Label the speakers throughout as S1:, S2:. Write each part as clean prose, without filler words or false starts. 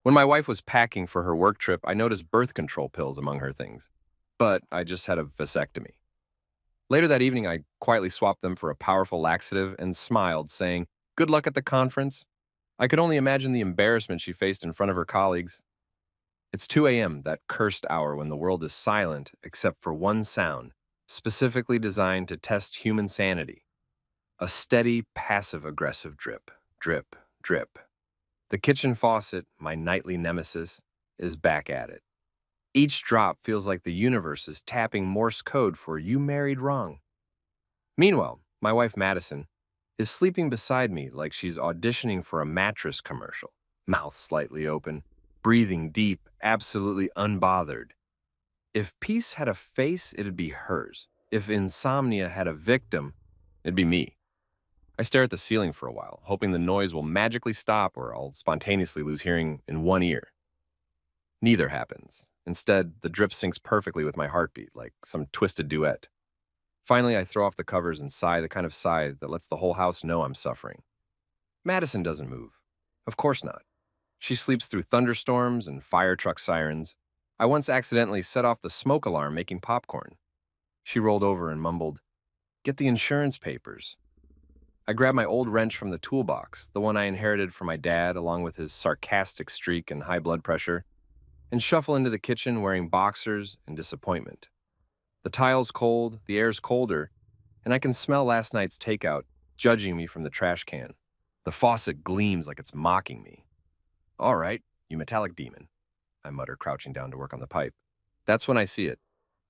S1: When my wife was packing for her work trip, I noticed birth control pills among her things, but I just had a vasectomy. Later that evening, I quietly swapped them for a powerful laxative and smiled, saying, "Good luck at the conference." I could only imagine the embarrassment she faced in front of her colleagues. It's 2 a.m., that cursed hour when the world is silent except for one sound, specifically designed to test human sanity. A steady, passive-aggressive drip, drip, drip. The kitchen faucet, my nightly nemesis, is back at it. Each drop feels like the universe is tapping Morse code for "you married wrong." Meanwhile, my wife Madison is sleeping beside me like she's auditioning for a mattress commercial, mouth slightly open, breathing deep, absolutely unbothered. If peace had a face, it'd be hers. If insomnia had a victim, it'd be me. I stare at the ceiling for a while, hoping the noise will magically stop or I'll spontaneously lose hearing in one ear. Neither happens. Instead, the drip syncs perfectly with my heartbeat, like some twisted duet. Finally, I throw off the covers and sigh, the kind of sigh that lets the whole house know I'm suffering. Madison doesn't move. Of course not. She sleeps through thunderstorms and fire truck sirens. I once accidentally set off the smoke alarm making popcorn. She rolled over and mumbled, "Get the insurance papers." I grabbed my old wrench from the toolbox, the one I inherited from my dad along with his sarcastic streak and high blood pressure, and shuffle into the kitchen wearing boxers and disappointment. The tile's cold, the air's colder, and I can smell last night's takeout judging me from the trash can. The faucet gleams like it's mocking me. "All right, you metallic demon," I mutter, crouching down to work on the pipe. That's when I see it.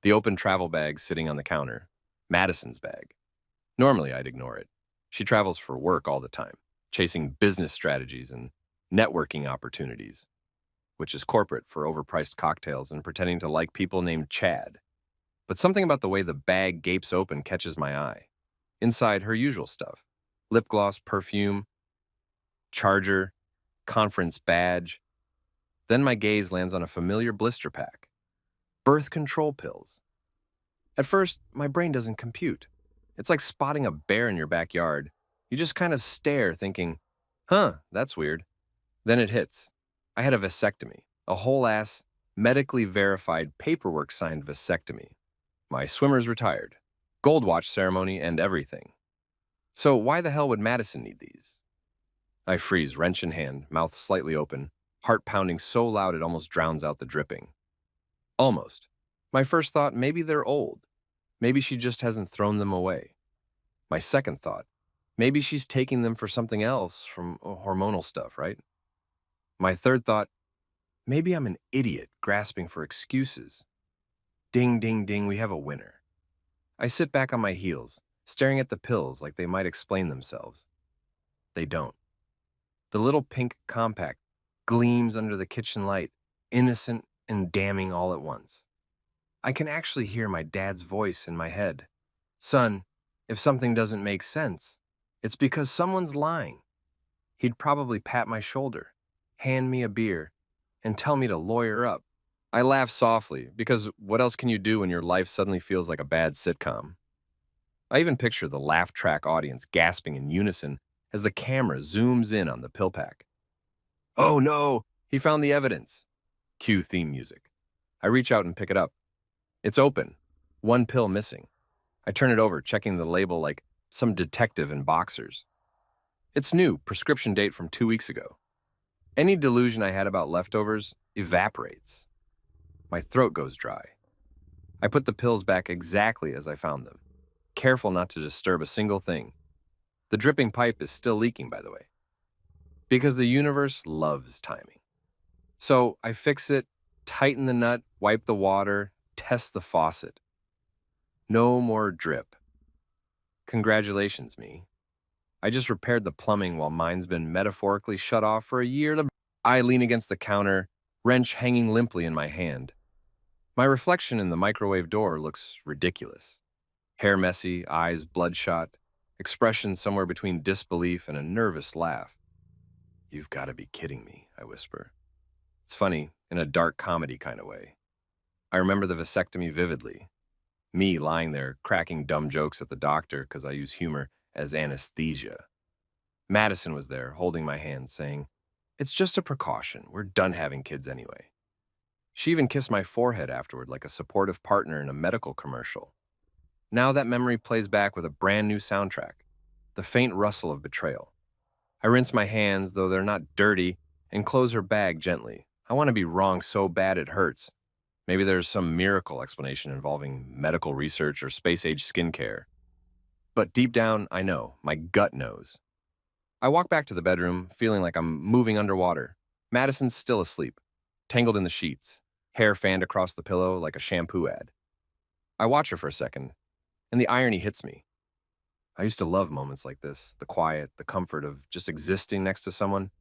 S1: The open travel bag sitting on the counter. Madison's bag. Normally, I'd ignore it. She travels for work all the time, chasing business strategies and networking opportunities, which is corporate for overpriced cocktails and pretending to like people named Chad. But something about the way the bag gapes open catches my eye. Inside, her usual stuff: lip gloss, perfume, charger, conference badge. Then my gaze lands on a familiar blister pack: birth control pills. At first, my brain doesn't compute. It's like spotting a bear in your backyard. You just kind of stare, thinking, "Huh, that's weird." Then it hits. I had a vasectomy, a whole ass, medically verified, paperwork signed vasectomy. My swimmer's retired, gold watch ceremony, and everything. So why the hell would Madison need these? I freeze, wrench in hand, mouth slightly open, heart pounding so loud it almost drowns out the dripping. Almost. My first thought, maybe they're old. Maybe she just hasn't thrown them away. My second thought, maybe she's taking them for something else from hormonal stuff, right? My third thought, maybe I'm an idiot grasping for excuses. Ding, ding, ding, we have a winner. I sit back on my heels, staring at the pills like they might explain themselves. They don't. The little pink compact gleams under the kitchen light, innocent and damning all at once. I can actually hear my dad's voice in my head. "Son, if something doesn't make sense, it's because someone's lying." He'd probably pat my shoulder, hand me a beer, and tell me to lawyer up. I laugh softly, because what else can you do when your life suddenly feels like a bad sitcom? I even picture the laugh track audience gasping in unison as the camera zooms in on the pill pack. "Oh no, he found the evidence." Cue theme music. I reach out and pick it up. It's open, one pill missing. I turn it over, checking the label like some detective in boxers. It's new, prescription date from 2 weeks ago. Any delusion I had about leftovers evaporates. My throat goes dry. I put the pills back exactly as I found them, careful not to disturb a single thing. The dripping pipe is still leaking, by the way, because the universe loves timing. So I fix it, tighten the nut, wipe the water, test the faucet. No more drip. Congratulations, me. I just repaired the plumbing while mine's been metaphorically shut off for a year. I lean against the counter, wrench hanging limply in my hand. My reflection in the microwave door looks ridiculous. Hair messy, eyes bloodshot, expression somewhere between disbelief and a nervous laugh. "You've got to be kidding me," I whisper. It's funny, in a dark comedy kind of way. I remember the vasectomy vividly. Me lying there, cracking dumb jokes at the doctor because I use humor as anesthesia. Madison was there, holding my hand, saying, It's just a precaution. We're done having kids anyway. She even kissed my forehead afterward like a supportive partner in a medical commercial. Now that memory plays back with a brand new soundtrack, the faint rustle of betrayal. I rinse my hands, though they're not dirty, and close her bag gently. I want to be wrong so bad it hurts. Maybe there's some miracle explanation involving medical research or space-age skincare. But deep down, I know. My gut knows. I walk back to the bedroom, feeling like I'm moving underwater. Madison's still asleep, tangled in the sheets, hair fanned across the pillow like a shampoo ad. I watch her for a second, and the irony hits me. I used to love moments like this, the quiet, the comfort of just existing next to someone.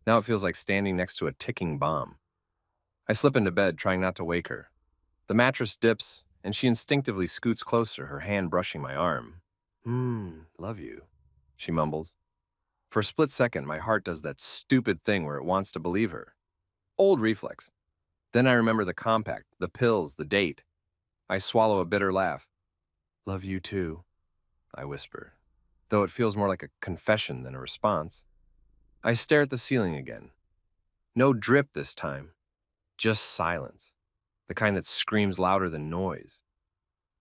S1: Now it feels like standing next to a ticking bomb. I slip into bed, trying not to wake her. The mattress dips, and she instinctively scoots closer, her hand brushing my arm. Love you, she mumbles. For a split second, my heart does that stupid thing where it wants to believe her. Old reflex. Then I remember the compact, the pills, the date. I swallow a bitter laugh. Love you too, I whisper, though it feels more like a confession than a response. I stare at the ceiling again. No drip this time, just silence, the kind that screams louder than noise.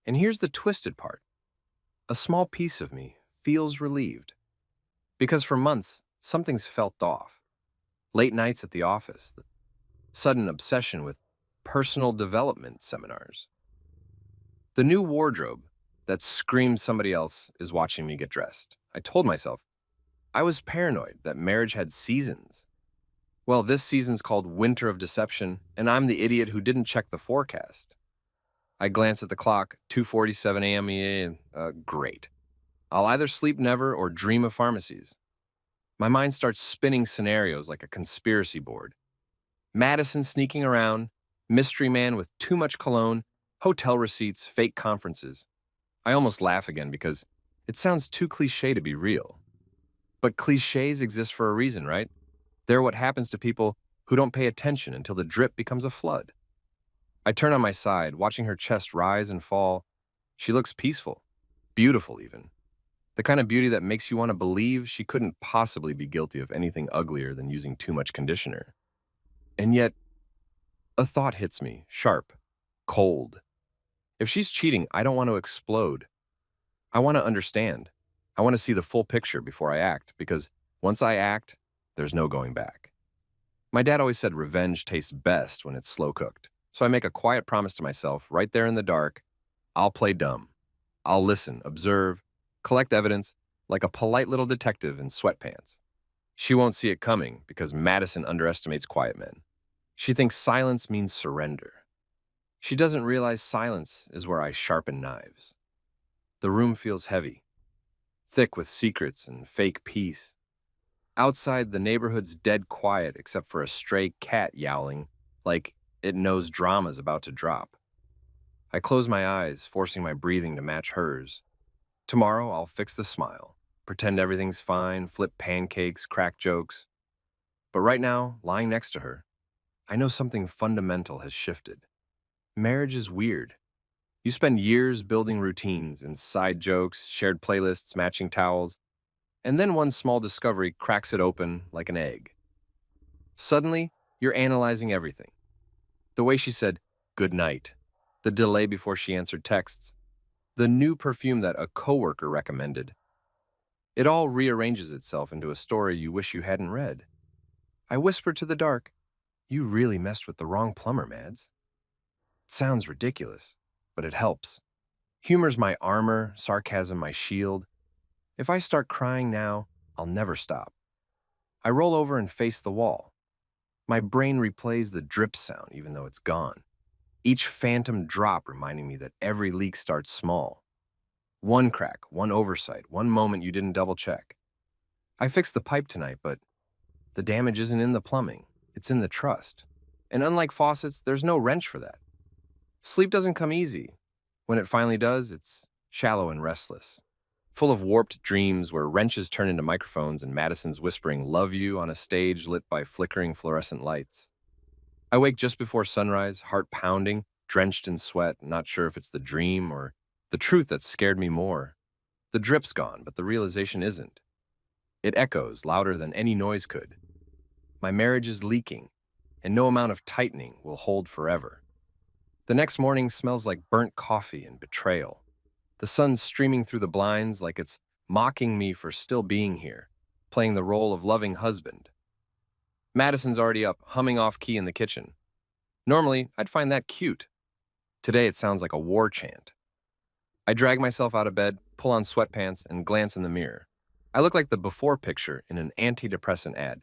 S1: And here's the twisted part. A small piece of me feels relieved. Because for months, something's felt off. Late nights at the office, the sudden obsession with personal development seminars. The new wardrobe that screams somebody else is watching me get dressed. I told myself I was paranoid that marriage had seasons. Well, this season's called Winter of Deception, and I'm the idiot who didn't check the forecast. I glance at the clock, 2:47 a.m. Great. I'll either sleep never or dream of pharmacies. My mind starts spinning scenarios like a conspiracy board. Madison sneaking around, mystery man with too much cologne, hotel receipts, fake conferences. I almost laugh again because it sounds too cliche to be real. But cliches exist for a reason, right? They're what happens to people who don't pay attention until the drip becomes a flood. I turn on my side, watching her chest rise and fall. She looks peaceful, beautiful even. The kind of beauty that makes you want to believe she couldn't possibly be guilty of anything uglier than using too much conditioner. And yet, a thought hits me, sharp, cold. If she's cheating, I don't want to explode. I want to understand. I want to see the full picture before I act, because once I act, there's no going back. My dad always said revenge tastes best when it's slow cooked. So I make a quiet promise to myself, right there in the dark, I'll play dumb. I'll listen, observe, collect evidence like a polite little detective in sweatpants. She won't see it coming because Madison underestimates quiet men. She thinks silence means surrender. She doesn't realize silence is where I sharpen knives. The room feels heavy, thick with secrets and fake peace. Outside, the neighborhood's dead quiet except for a stray cat yowling like it knows drama's about to drop. I close my eyes, forcing my breathing to match hers. Tomorrow, I'll fix the smile, pretend everything's fine, flip pancakes, crack jokes. But right now, lying next to her, I know something fundamental has shifted. Marriage is weird. You spend years building routines, inside jokes, shared playlists, matching towels, and then one small discovery cracks it open like an egg. Suddenly, you're analyzing everything. The way she said, good night, the delay before she answered texts, the new perfume that a coworker recommended. It all rearranges itself into a story you wish you hadn't read. I whispered to the dark, you really messed with the wrong plumber, Mads. It sounds ridiculous, but it helps. Humor's my armor, sarcasm my shield. If I start crying now, I'll never stop. I roll over and face the wall. My brain replays the drip sound even though it's gone. Each phantom drop reminding me that every leak starts small. One crack, one oversight, one moment you didn't double check. I fixed the pipe tonight, but the damage isn't in the plumbing. It's in the trust. And unlike faucets, there's no wrench for that. Sleep doesn't come easy. When it finally does, it's shallow and restless. Full of warped dreams where wrenches turn into microphones and Madison's whispering love you on a stage lit by flickering fluorescent lights. I wake just before sunrise, heart pounding, drenched in sweat, not sure if it's the dream or the truth that scared me more. The drip's gone, but the realization isn't. It echoes louder than any noise could. My marriage is leaking, and no amount of tightening will hold forever. The next morning smells like burnt coffee and betrayal. The sun's streaming through the blinds like it's mocking me for still being here, playing the role of loving husband. Madison's already up, humming off key in the kitchen. Normally, I'd find that cute. Today, it sounds like a war chant. I drag myself out of bed, pull on sweatpants, and glance in the mirror. I look like the before picture in an antidepressant ad.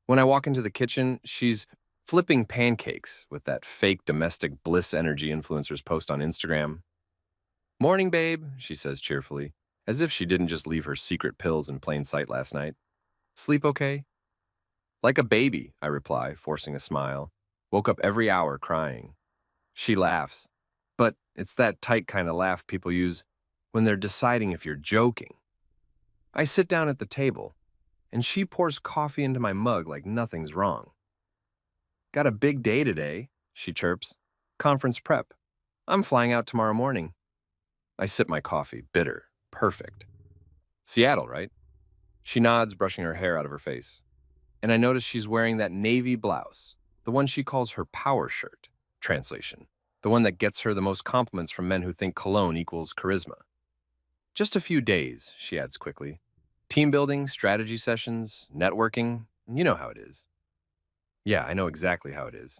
S1: When I walk into the kitchen, she's flipping pancakes with that fake domestic bliss energy influencers post on Instagram. "Morning, babe," she says cheerfully, as if she didn't just leave her secret pills in plain sight last night. "Sleep okay?" "Like a baby," I reply, forcing a smile. "Woke up every hour crying." She laughs, but it's that tight kind of laugh people use when they're deciding if you're joking. I sit down at the table, and she pours coffee into my mug like nothing's wrong. "Got a big day today," she chirps. "Conference prep. I'm flying out tomorrow morning." I sip my coffee, bitter, perfect. "Seattle, right?" She nods, brushing her hair out of her face. And I notice she's wearing that navy blouse, the one she calls her power shirt. Translation: the one that gets her the most compliments from men who think cologne equals charisma. "Just a few days," she adds quickly. "Team building, strategy sessions, networking, you know how it is." Yeah, I know exactly how it is.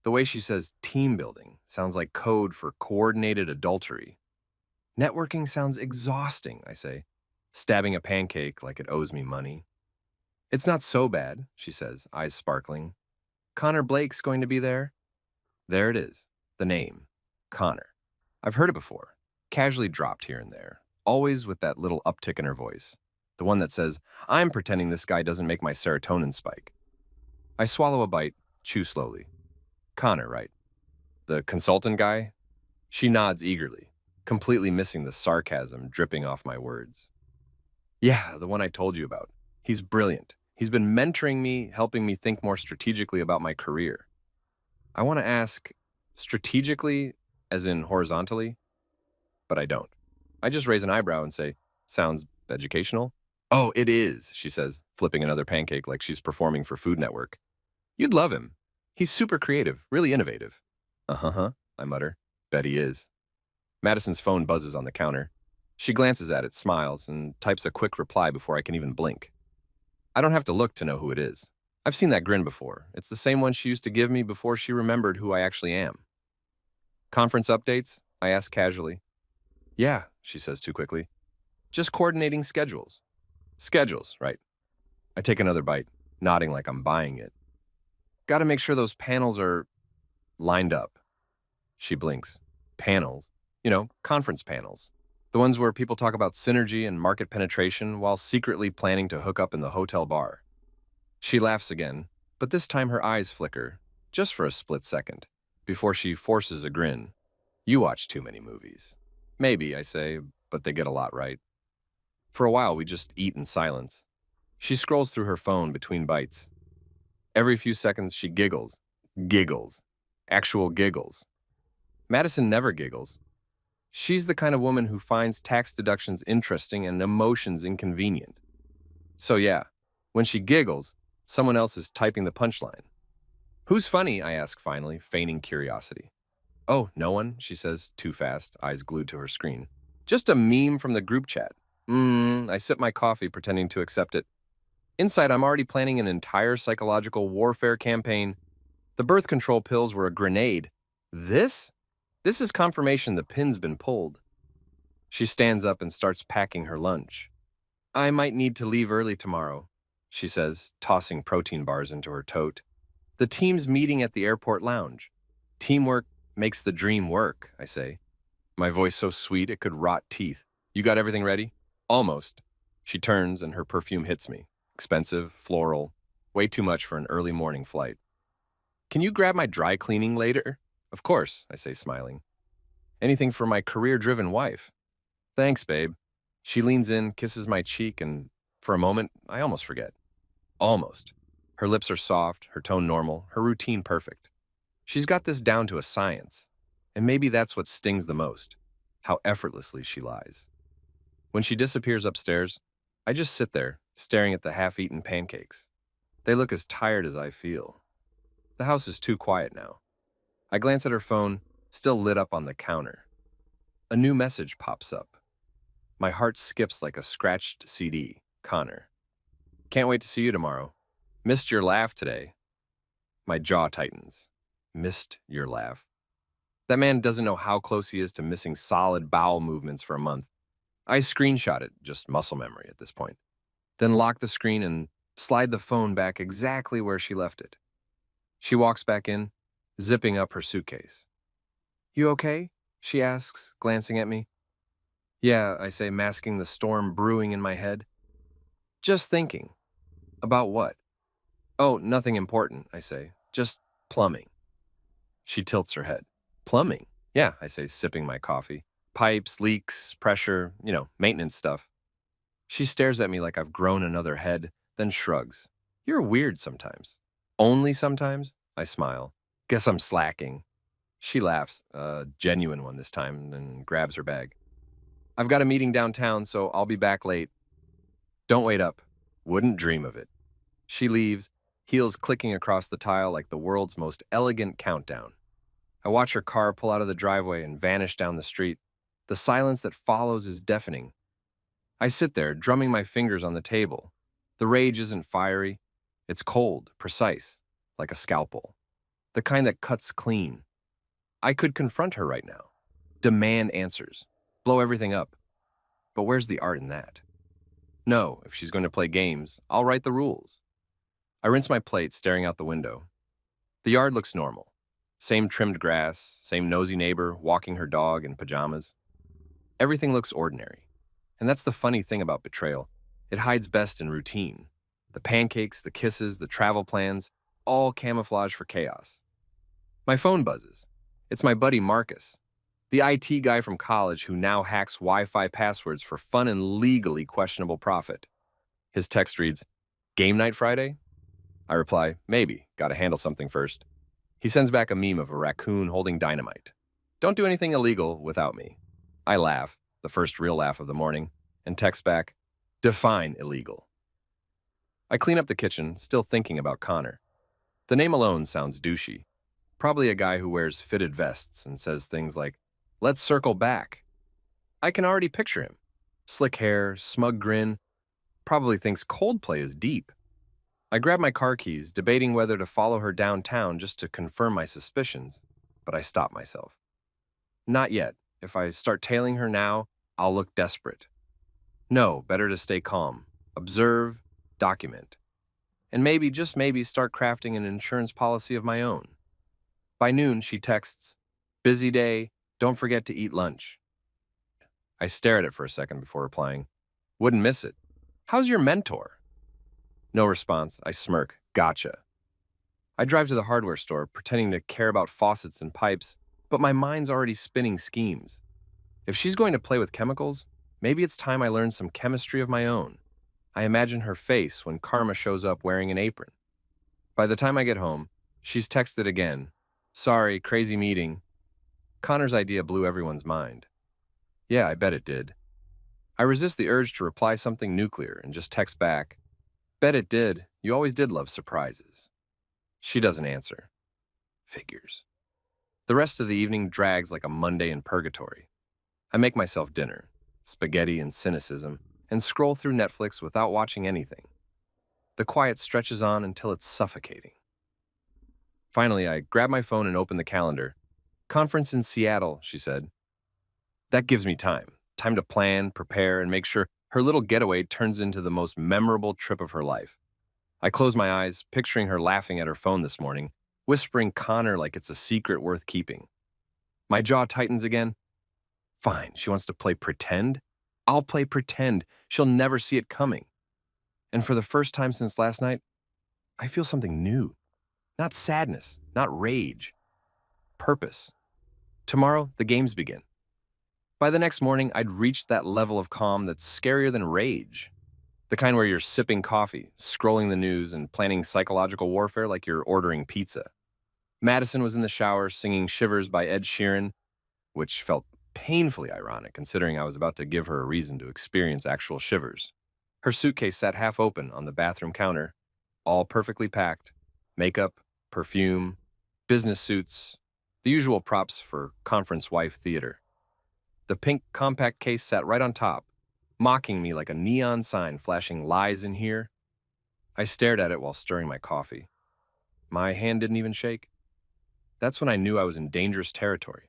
S1: The way she says team building sounds like code for coordinated adultery. "Networking sounds exhausting," I say, stabbing a pancake like it owes me money. "It's not so bad," she says, eyes sparkling. "Connor Blake's going to be there." There it is, the name, Connor. I've heard it before, casually dropped here and there, always with that little uptick in her voice, the one that says, "I'm pretending this guy doesn't make my serotonin spike." I swallow a bite, chew slowly. "Connor, right? The consultant guy?" She nods eagerly, completely missing the sarcasm dripping off my words. "Yeah, the one I told you about. He's brilliant. He's been mentoring me, helping me think more strategically about my career." I want to ask, strategically, as in horizontally, but I don't. I just raise an eyebrow and say, "Sounds educational?" "Oh, it is," she says, flipping another pancake like she's performing for Food Network. "You'd love him. He's super creative, really innovative." "Uh-huh," I mutter. "Bet he is." Madison's phone buzzes on the counter. She glances at it, smiles, and types a quick reply before I can even blink. I don't have to look to know who it is. I've seen that grin before. It's the same one she used to give me before she remembered who I actually am. "Conference updates?" I ask casually. "Yeah," she says too quickly. "Just coordinating schedules." "Schedules, right." I take another bite, nodding like I'm buying it. "Gotta make sure those panels are lined up." She blinks. "Panels? You know, conference panels. The ones where people talk about synergy and market penetration while secretly planning to hook up in the hotel bar." She laughs again, but this time her eyes flicker, just for a split second, before she forces a grin. "You watch too many movies." "Maybe," I say, but they get a lot right. For a while, we just eat in silence. She scrolls through her phone between bites. Every few seconds, she giggles. Giggles. Actual giggles. Madison never giggles. She's the kind of woman who finds tax deductions interesting and emotions inconvenient. So yeah, when she giggles, someone else is typing the punchline. "Who's funny?" I ask finally, feigning curiosity. "Oh, no one," she says, too fast, eyes glued to her screen. "Just a meme from the group chat." I sip my coffee, pretending to accept it. Inside, I'm already planning an entire psychological warfare campaign. The birth control pills were a grenade. This? This is confirmation the pin's been pulled. She stands up and starts packing her lunch. "I might need to leave early tomorrow," she says, tossing protein bars into her tote. "The team's meeting at the airport lounge." "Teamwork makes the dream work," I say, my voice so sweet it could rot teeth. "You got everything ready?" "Almost." She turns and her perfume hits me. Expensive, floral, way too much for an early morning flight. "Can you grab my dry cleaning later?" "Of course," I say, smiling. "Anything for my career-driven wife." "Thanks, babe." She leans in, kisses my cheek, and for a moment, I almost forget. Almost. Her lips are soft, her tone normal, her routine perfect. She's got this down to a science. And maybe that's what stings the most, how effortlessly she lies. When she disappears upstairs, I just sit there, staring at the half-eaten pancakes. They look as tired as I feel. The house is too quiet now. I glance at her phone, still lit up on the counter. A new message pops up. My heart skips like a scratched CD. Connor. Can't wait to see you tomorrow. Missed your laugh today. My jaw tightens. Missed your laugh. That man doesn't know how close he is to missing solid bowel movements for a month. I screenshot it, just muscle memory at this point. Then lock the screen and slide the phone back exactly where she left it. She walks back in, zipping up her suitcase. You okay? She asks, glancing at me. Yeah, I say, masking the storm brewing in my head. Just thinking. About what? Oh, nothing important, I say. Just plumbing. She tilts her head. Plumbing? Yeah, I say, sipping my coffee. Pipes, leaks, pressure, maintenance stuff. She stares at me like I've grown another head, then shrugs. You're weird sometimes. Only sometimes? I smile. Guess I'm slacking. She laughs, a genuine one this time, and grabs her bag. I've got a meeting downtown, so I'll be back late. Don't wait up. Wouldn't dream of it. She leaves, heels clicking across the tile like the world's most elegant countdown. I watch her car pull out of the driveway and vanish down the street. The silence that follows is deafening. I sit there, drumming my fingers on the table. The rage isn't fiery. It's cold, precise, like a scalpel. The kind that cuts clean. I could confront her right now. Demand answers. Blow everything up. But where's the art in that? No, if she's going to play games, I'll write the rules. I rinse my plate, staring out the window. The yard looks normal. Same trimmed grass, same nosy neighbor walking her dog in pajamas. Everything looks ordinary. And that's the funny thing about betrayal. It hides best in routine. The pancakes, the kisses, the travel plans, all camouflage for chaos. My phone buzzes. It's my buddy Marcus, the IT guy from college who now hacks Wi-Fi passwords for fun and legally questionable profit. His text reads, "Game night Friday?" I reply, "Maybe, gotta handle something first." He sends back a meme of a raccoon holding dynamite. Don't do anything illegal without me. I laugh, the first real laugh of the morning, and text back, define illegal. I clean up the kitchen, still thinking about Connor. The name alone sounds douchey. Probably a guy who wears fitted vests and says things like, let's circle back. I can already picture him. Slick hair, smug grin, probably thinks Coldplay is deep. I grab my car keys, debating whether to follow her downtown just to confirm my suspicions, but I stop myself. Not yet. If I start tailing her now, I'll look desperate. No, better to stay calm, observe, document, and maybe, just maybe, start crafting an insurance policy of my own. By noon, she texts, busy day, don't forget to eat lunch. I stare at it for a second before replying, wouldn't miss it. How's your mentor? No response. I smirk, gotcha. I drive to the hardware store, pretending to care about faucets and pipes, but my mind's already spinning schemes. If she's going to play with chemicals, maybe it's time I learn some chemistry of my own. I imagine her face when Karma shows up wearing an apron. By the time I get home, she's texted again. Sorry, crazy meeting. Connor's idea blew everyone's mind. Yeah, I bet it did. I resist the urge to reply something nuclear and just text back. Bet it did. You always did love surprises. She doesn't answer. Figures. The rest of the evening drags like a Monday in purgatory. I make myself dinner, spaghetti and cynicism, and scroll through Netflix without watching anything. The quiet stretches on until it's suffocating. Finally, I grab my phone and open the calendar. Conference in Seattle, she said. That gives me time to plan, prepare, and make sure her little getaway turns into the most memorable trip of her life. I close my eyes, picturing her laughing at her phone this morning, whispering Connor like it's a secret worth keeping. My jaw tightens again. Fine, she wants to play pretend? I'll play pretend. She'll never see it coming. And for the first time since last night, I feel something new. Not sadness, not rage. Purpose. Tomorrow, the games begin. By the next morning, I'd reached that level of calm that's scarier than rage. The kind where you're sipping coffee, scrolling the news, and planning psychological warfare like you're ordering pizza. Madison was in the shower singing Shivers by Ed Sheeran, which felt painfully ironic considering I was about to give her a reason to experience actual shivers. Her suitcase sat half open on the bathroom counter, all perfectly packed. Makeup, perfume, business suits, the usual props for conference wife theater. The pink compact case sat right on top, mocking me like a neon sign flashing lies in here. I stared at it while stirring my coffee. My hand didn't even shake. That's when I knew I was in dangerous territory,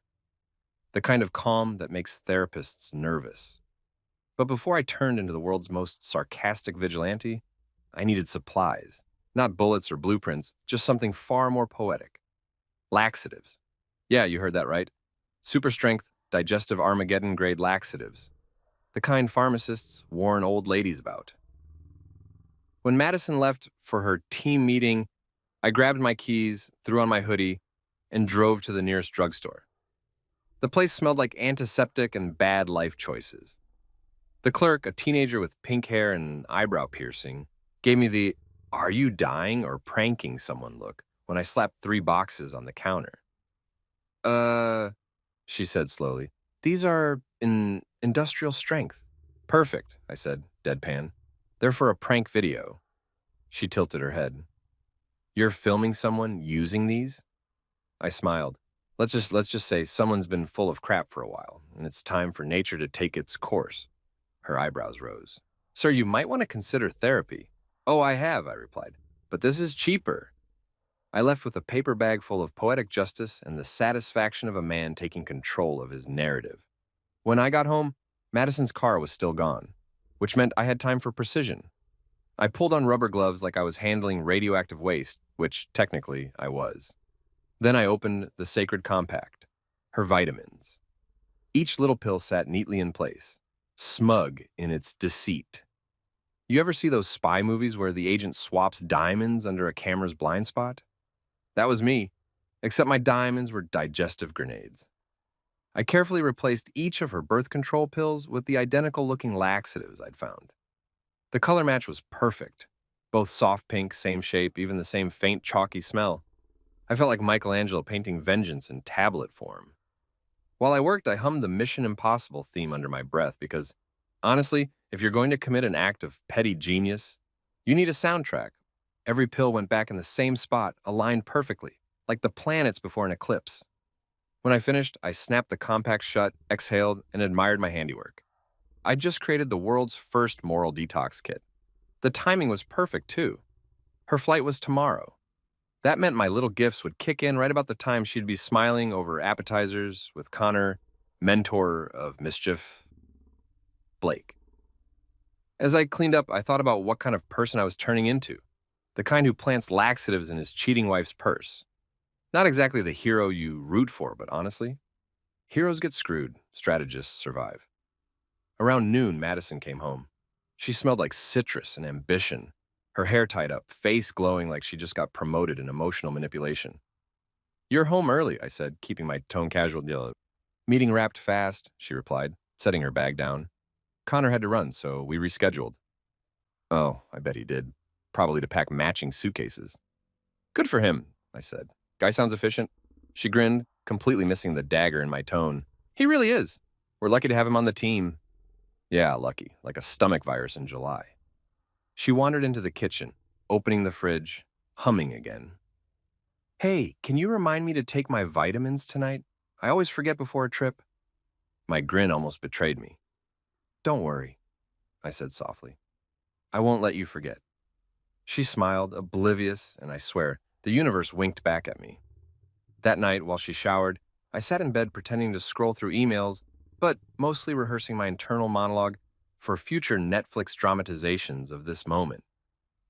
S1: the kind of calm that makes therapists nervous. But before I turned into the world's most sarcastic vigilante, I needed supplies. Not bullets or blueprints, just something far more poetic. Laxatives. Yeah, you heard that right. Super strength, digestive Armageddon grade laxatives. The kind pharmacists warn old ladies about. When Madison left for her team meeting, I grabbed my keys, threw on my hoodie, and drove to the nearest drugstore. The place smelled like antiseptic and bad life choices. The clerk, a teenager with pink hair and eyebrow piercing, gave me the "are you dying or pranking someone" look when I slapped 3 boxes on the counter. Uh, she said slowly. These are in industrial strength. Perfect, I said, deadpan. They're for a prank video. She tilted her head. You're filming someone using these? I smiled. Let's just say someone's been full of crap for a while, and it's time for nature to take its course. Her eyebrows rose. Sir, you might want to consider therapy. Oh, I have, I replied. But this is cheaper. I left with a paper bag full of poetic justice and the satisfaction of a man taking control of his narrative. When I got home, Madison's car was still gone, which meant I had time for precision. I pulled on rubber gloves like I was handling radioactive waste, which technically I was. Then I opened the sacred compact, her vitamins. Each little pill sat neatly in place, smug in its deceit. You ever see those spy movies where the agent swaps diamonds under a camera's blind spot? That was me, except my diamonds were digestive grenades. I carefully replaced each of her birth control pills with the identical-looking laxatives I'd found. The color match was perfect. Both soft pink, same shape, even the same faint, chalky smell. I felt like Michelangelo painting vengeance in tablet form. While I worked, I hummed the Mission Impossible theme under my breath because, honestly, if you're going to commit an act of petty genius, you need a soundtrack. Every pill went back in the same spot, aligned perfectly, like the planets before an eclipse. When I finished, I snapped the compact shut, exhaled, and admired my handiwork. I'd just created the world's first moral detox kit. The timing was perfect, too. Her flight was tomorrow. That meant my little gifts would kick in right about the time she'd be smiling over appetizers with Connor, mentor of mischief, Blake. As I cleaned up, I thought about what kind of person I was turning into. The kind who plants laxatives in his cheating wife's purse. Not exactly the hero you root for, but honestly, heroes get screwed, strategists survive. Around noon, Madison came home. She smelled like citrus and ambition, her hair tied up, face glowing like she just got promoted in emotional manipulation. You're home early, I said, keeping my tone casual. Meeting wrapped fast, she replied, setting her bag down. Connor had to run, so we rescheduled. Oh, I bet he did. Probably to pack matching suitcases. Good for him, I said. Guy sounds efficient. She grinned, completely missing the dagger in my tone. He really is. We're lucky to have him on the team. Yeah, lucky, like a stomach virus in July. She wandered into the kitchen, opening the fridge, humming again. Hey, can you remind me to take my vitamins tonight? I always forget before a trip. My grin almost betrayed me. Don't worry, I said softly. I won't let you forget. She smiled, oblivious, and I swear, the universe winked back at me. That night, while she showered, I sat in bed pretending to scroll through emails, but mostly rehearsing my internal monologue for future Netflix dramatizations of this moment.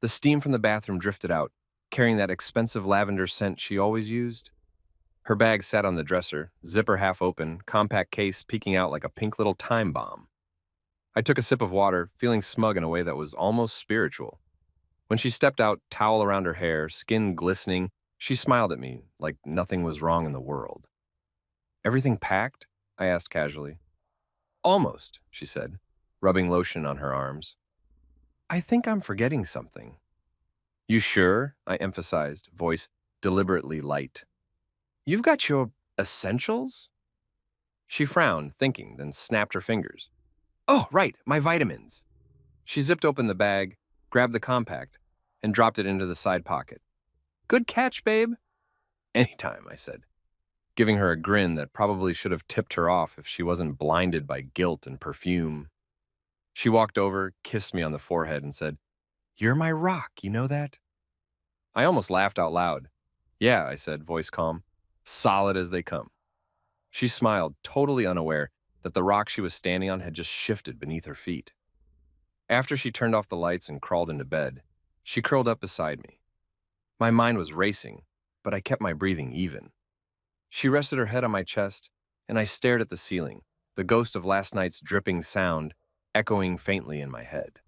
S1: The steam from the bathroom drifted out, carrying that expensive lavender scent she always used. Her bag sat on the dresser, zipper half open, compact case peeking out like a pink little time bomb. I took a sip of water, feeling smug in a way that was almost spiritual. When she stepped out, towel around her hair, skin glistening, she smiled at me like nothing was wrong in the world. Everything packed? I asked casually. Almost, she said, rubbing lotion on her arms. I think I'm forgetting something. You sure? I emphasized, voice deliberately light. You've got your essentials? She frowned, thinking, then snapped her fingers. Oh, right, my vitamins. She zipped open the bag, grabbed the compact, and dropped it into the side pocket. Good catch, babe. Anytime, I said, giving her a grin that probably should have tipped her off if she wasn't blinded by guilt and perfume. She walked over, kissed me on the forehead, and said, "You're my rock, you know that?" I almost laughed out loud. "Yeah," I said, voice calm, "solid as they come." She smiled, totally unaware that the rock she was standing on had just shifted beneath her feet. After she turned off the lights and crawled into bed, she curled up beside me. My mind was racing, but I kept my breathing even. She rested her head on my chest, and I stared at the ceiling, the ghost of last night's dripping sound echoing faintly in my head.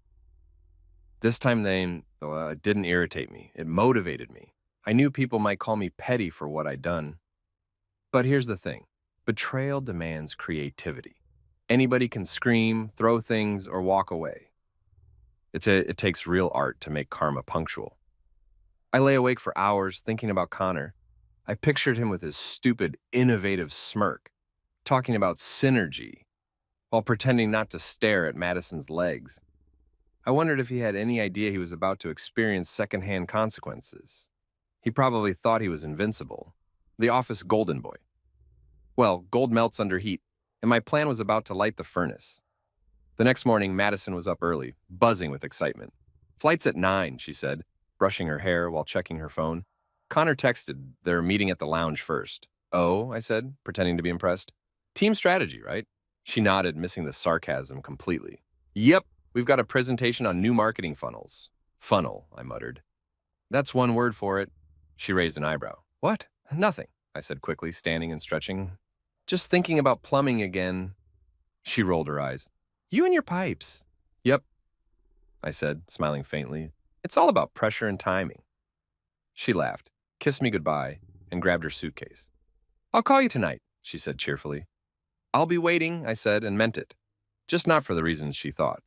S1: This time it didn't irritate me. It motivated me. I knew people might call me petty for what I'd done. But here's the thing. Betrayal demands creativity. Anybody can scream, throw things, or walk away. It takes real art to make karma punctual. I lay awake for hours thinking about Connor. I pictured him with his stupid, innovative smirk, talking about synergy, while pretending not to stare at Madison's legs. I wondered if he had any idea he was about to experience secondhand consequences. He probably thought he was invincible, the office golden boy. Well, gold melts under heat, and my plan was about to light the furnace. The next morning, Madison was up early, buzzing with excitement. "Flight's at 9, she said, brushing her hair while checking her phone. Connor texted, "They're meeting at the lounge first." "Oh," I said, pretending to be impressed. "Team strategy, right?" She nodded, missing the sarcasm completely. "Yep, we've got a presentation on new marketing funnels." "Funnel," I muttered. "That's one word for it." She raised an eyebrow. "What?" "Nothing," I said quickly, standing and stretching. "Just thinking about plumbing again." She rolled her eyes. "You and your pipes." "Yep," I said, smiling faintly. "It's all about pressure and timing." She laughed, kissed me goodbye, and grabbed her suitcase. "I'll call you tonight," she said cheerfully. "I'll be waiting," I said, and meant it, just not for the reasons she thought.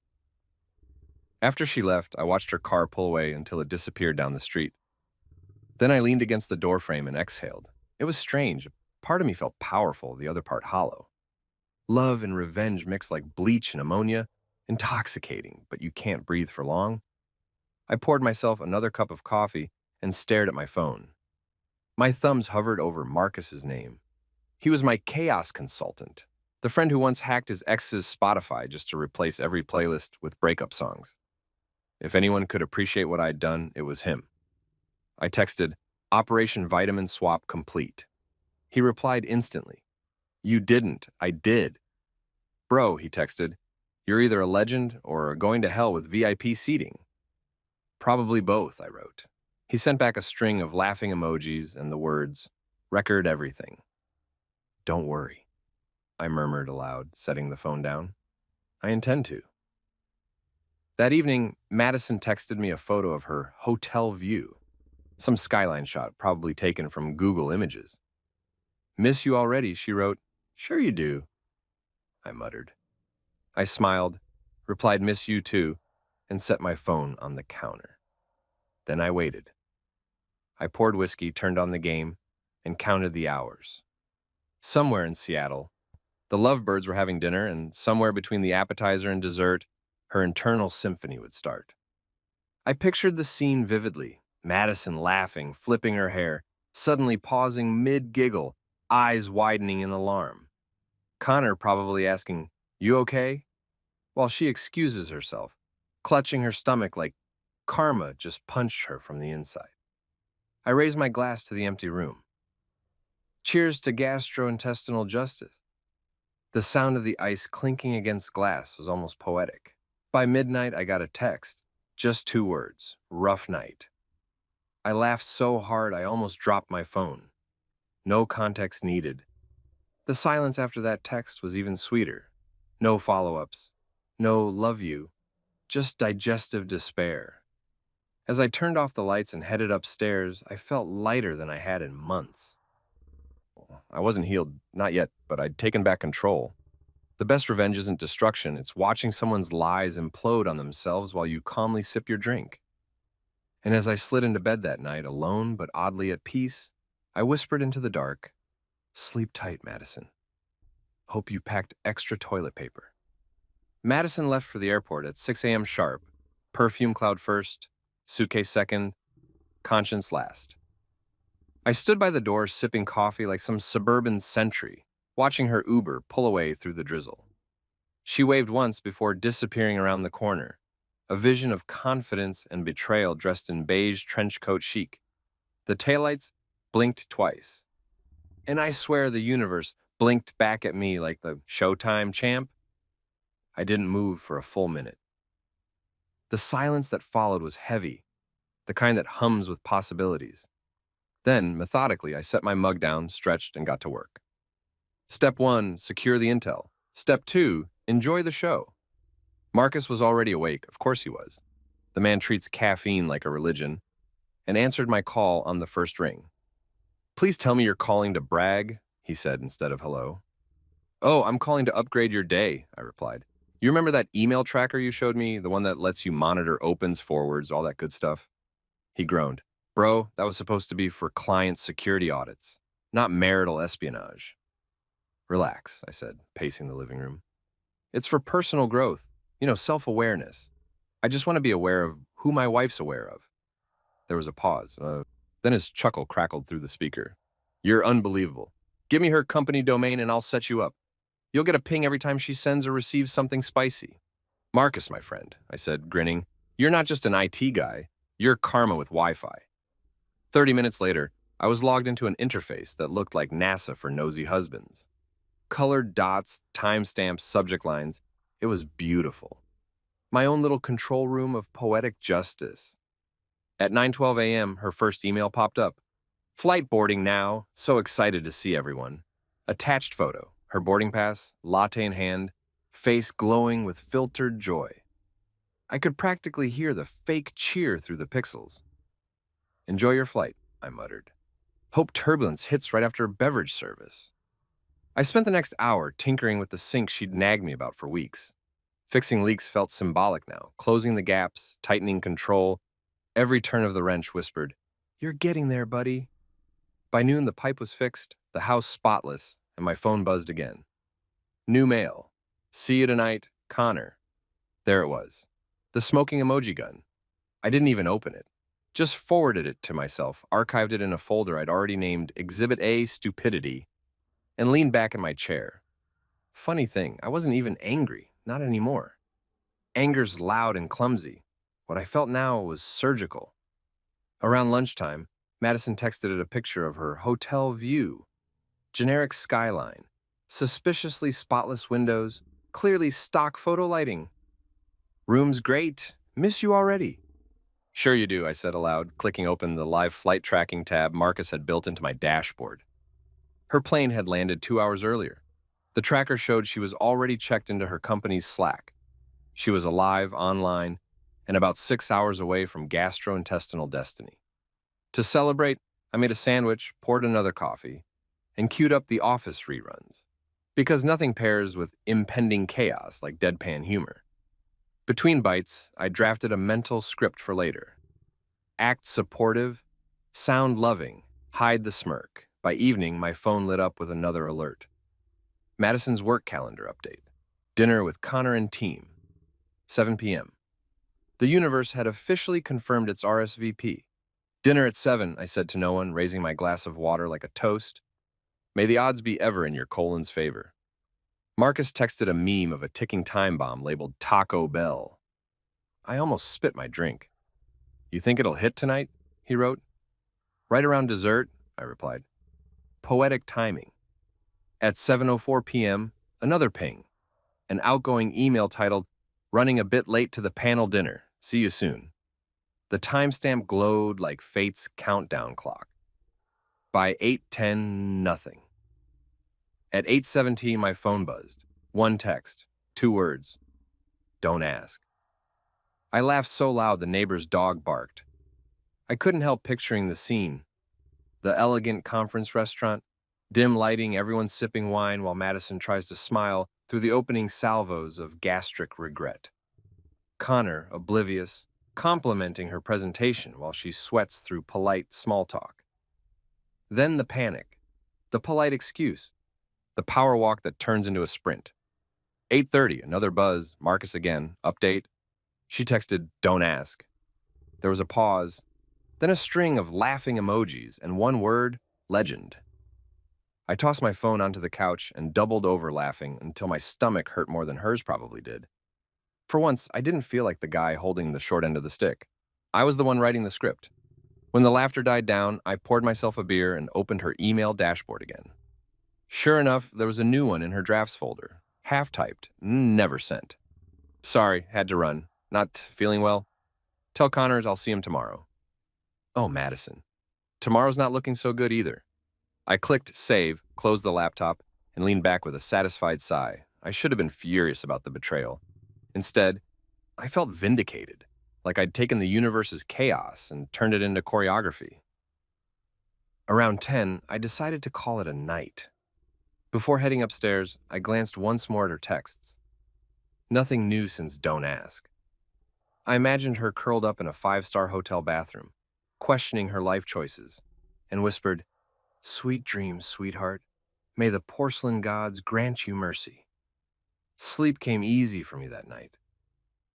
S1: After she left, I watched her car pull away until it disappeared down the street. Then I leaned against the doorframe and exhaled. It was strange. Part of me felt powerful, the other part hollow. Love and revenge mixed like bleach and ammonia, intoxicating, but you can't breathe for long. I poured myself another cup of coffee and stared at my phone. My thumbs hovered over Marcus's name. He was my chaos consultant, the friend who once hacked his ex's Spotify just to replace every playlist with breakup songs. If anyone could appreciate what I'd done, it was him. I texted, "Operation Vitamin Swap complete." He replied instantly. "You didn't, I did." "Bro," he texted, "you're either a legend or going to hell with VIP seating." "Probably both," I wrote. He sent back a string of laughing emojis and the words, "Record everything." "Don't worry," I murmured aloud, setting the phone down. "I intend to." That evening, Madison texted me a photo of her hotel view, some skyline shot probably taken from Google Images. "Miss you already," she wrote. "Sure you do," I muttered. I smiled, replied, "Miss you too," and set my phone on the counter. Then I waited. I poured whiskey, turned on the game, and counted the hours. Somewhere in Seattle, the lovebirds were having dinner, and somewhere between the appetizer and dessert, her internal symphony would start. I pictured the scene vividly, Madison laughing, flipping her hair, suddenly pausing mid-giggle, eyes widening in alarm. Connor probably asking, "You okay?" while she excuses herself, clutching her stomach like karma just punched her from the inside. I raised my glass to the empty room. Cheers to gastrointestinal justice. The sound of the ice clinking against glass was almost poetic. By midnight, I got a text. Just 2 words, "Rough night." I laughed so hard I almost dropped my phone. No context needed. The silence after that text was even sweeter. No follow-ups. No "love you." Just digestive despair. As I turned off the lights and headed upstairs, I felt lighter than I had in months. I wasn't healed, not yet, but I'd taken back control. The best revenge isn't destruction, it's watching someone's lies implode on themselves while you calmly sip your drink. And as I slid into bed that night, alone but oddly at peace, I whispered into the dark, "Sleep tight, Madison. Hope you packed extra toilet paper." Madison left for the airport at 6 a.m. sharp, perfume cloud first, Suitcase second, conscience last. I stood by the door sipping coffee like some suburban sentry, watching her Uber pull away through the drizzle. She waved once before disappearing around the corner, a vision of confidence and betrayal dressed in beige trench coat chic. The taillights blinked twice. And I swear the universe blinked back at me like the Showtime champ. I didn't move for a full minute. The silence that followed was heavy, the kind that hums with possibilities. Then, methodically, I set my mug down, stretched, and got to work. Step 1, secure the intel. Step 2, enjoy the show. Marcus was already awake, of course he was. The man treats caffeine like a religion, and answered my call on the first ring. Please tell me you're calling to brag, he said instead of hello. Oh, I'm calling to upgrade your day, I replied. You remember that email tracker you showed me, the one that lets you monitor opens, forwards, all that good stuff? He groaned. Bro, that was supposed to be for client security audits, not marital espionage. Relax, I said, pacing the living room. It's for personal growth, self-awareness. I just want to be aware of who my wife's aware of. There was a pause. Then his chuckle crackled through the speaker. You're unbelievable. Give me her company domain and I'll set you up. You'll get a ping every time she sends or receives something spicy. Marcus, my friend, I said, grinning, you're not just an IT guy. You're karma with Wi-Fi. 30 minutes later, I was logged into an interface that looked like NASA for nosy husbands. Colored dots, timestamps, subject lines. It was beautiful. My own little control room of poetic justice. At 9:12 a.m., her first email popped up. Flight boarding now, so excited to see everyone. Attached photo, her boarding pass, latte in hand, face glowing with filtered joy. I could practically hear the fake cheer through the pixels. Enjoy your flight, I muttered. Hope turbulence hits right after beverage service. I spent the next hour tinkering with the sink she'd nagged me about for weeks. Fixing leaks felt symbolic now, closing the gaps, tightening control. Every turn of the wrench whispered, You're getting there, buddy. By noon, the pipe was fixed, the house spotless, and my phone buzzed again. New mail. See you tonight, Connor. There it was. The smoking emoji gun. I didn't even open it. Just forwarded it to myself, archived it in a folder I'd already named Exhibit A Stupidity, and leaned back in my chair. Funny thing, I wasn't even angry, not anymore. Anger's loud and clumsy. What I felt now was surgical. Around lunchtime, Madison texted a picture of her hotel view. Generic skyline, suspiciously spotless windows, clearly stock photo lighting. Room's great. Miss you already. Sure you do, I said aloud, clicking open the live flight tracking tab Marcus had built into my dashboard. Her plane had landed 2 hours earlier. The tracker showed she was already checked into her company's Slack. She was alive, online, and about 6 hours away from gastrointestinal destiny. To celebrate, I made a sandwich, poured another coffee, and queued up the Office reruns. Because nothing pairs with impending chaos like deadpan humor. Between bites, I drafted a mental script for later. Act supportive, sound loving, hide the smirk. By evening, my phone lit up with another alert. Madison's work calendar update. Dinner with Connor and team. 7 p.m. The universe had officially confirmed its RSVP. Dinner at 7, I said to no one, raising my glass of water like a toast. May the odds be ever in your colon's favor. Marcus texted a meme of a ticking time bomb labeled Taco Bell. I almost spit my drink. You think it'll hit tonight? He wrote. Right around dessert, I replied. Poetic timing. At 7:04 p.m., another ping. An outgoing email titled, Running a bit late to the panel dinner. See you soon. The timestamp glowed like fate's countdown clock. By 8:10, nothing. At 8:17, my phone buzzed. One text, 2 words. Don't ask. I laughed so loud the neighbor's dog barked. I couldn't help picturing the scene. The elegant conference restaurant, dim lighting, everyone sipping wine while Madison tries to smile through the opening salvos of gastric regret. Connor, oblivious, complimenting her presentation while she sweats through polite small talk. Then the panic, the polite excuse, the power walk that turns into a sprint. 8:30, another buzz, Marcus again, update. She texted, don't ask. There was a pause, then a string of laughing emojis, and one word, legend. I tossed my phone onto the couch and doubled over laughing until my stomach hurt more than hers probably did. For once, I didn't feel like the guy holding the short end of the stick. I was the one writing the script. When the laughter died down, I poured myself a beer and opened her email dashboard again. Sure enough, there was a new one in her drafts folder. Half-typed, never sent. Sorry, had to run. Not feeling well? Tell Connors I'll see him tomorrow. Oh, Madison. Tomorrow's not looking so good either. I clicked save, closed the laptop, and leaned back with a satisfied sigh. I should have been furious about the betrayal. Instead, I felt vindicated, like I'd taken the universe's chaos and turned it into choreography. Around 10, I decided to call it a night. Before heading upstairs, I glanced once more at her texts. Nothing new since Don't Ask. I imagined her curled up in a 5-star hotel bathroom, questioning her life choices, and whispered, "Sweet dreams, sweetheart. May the porcelain gods grant you mercy." Sleep came easy for me that night.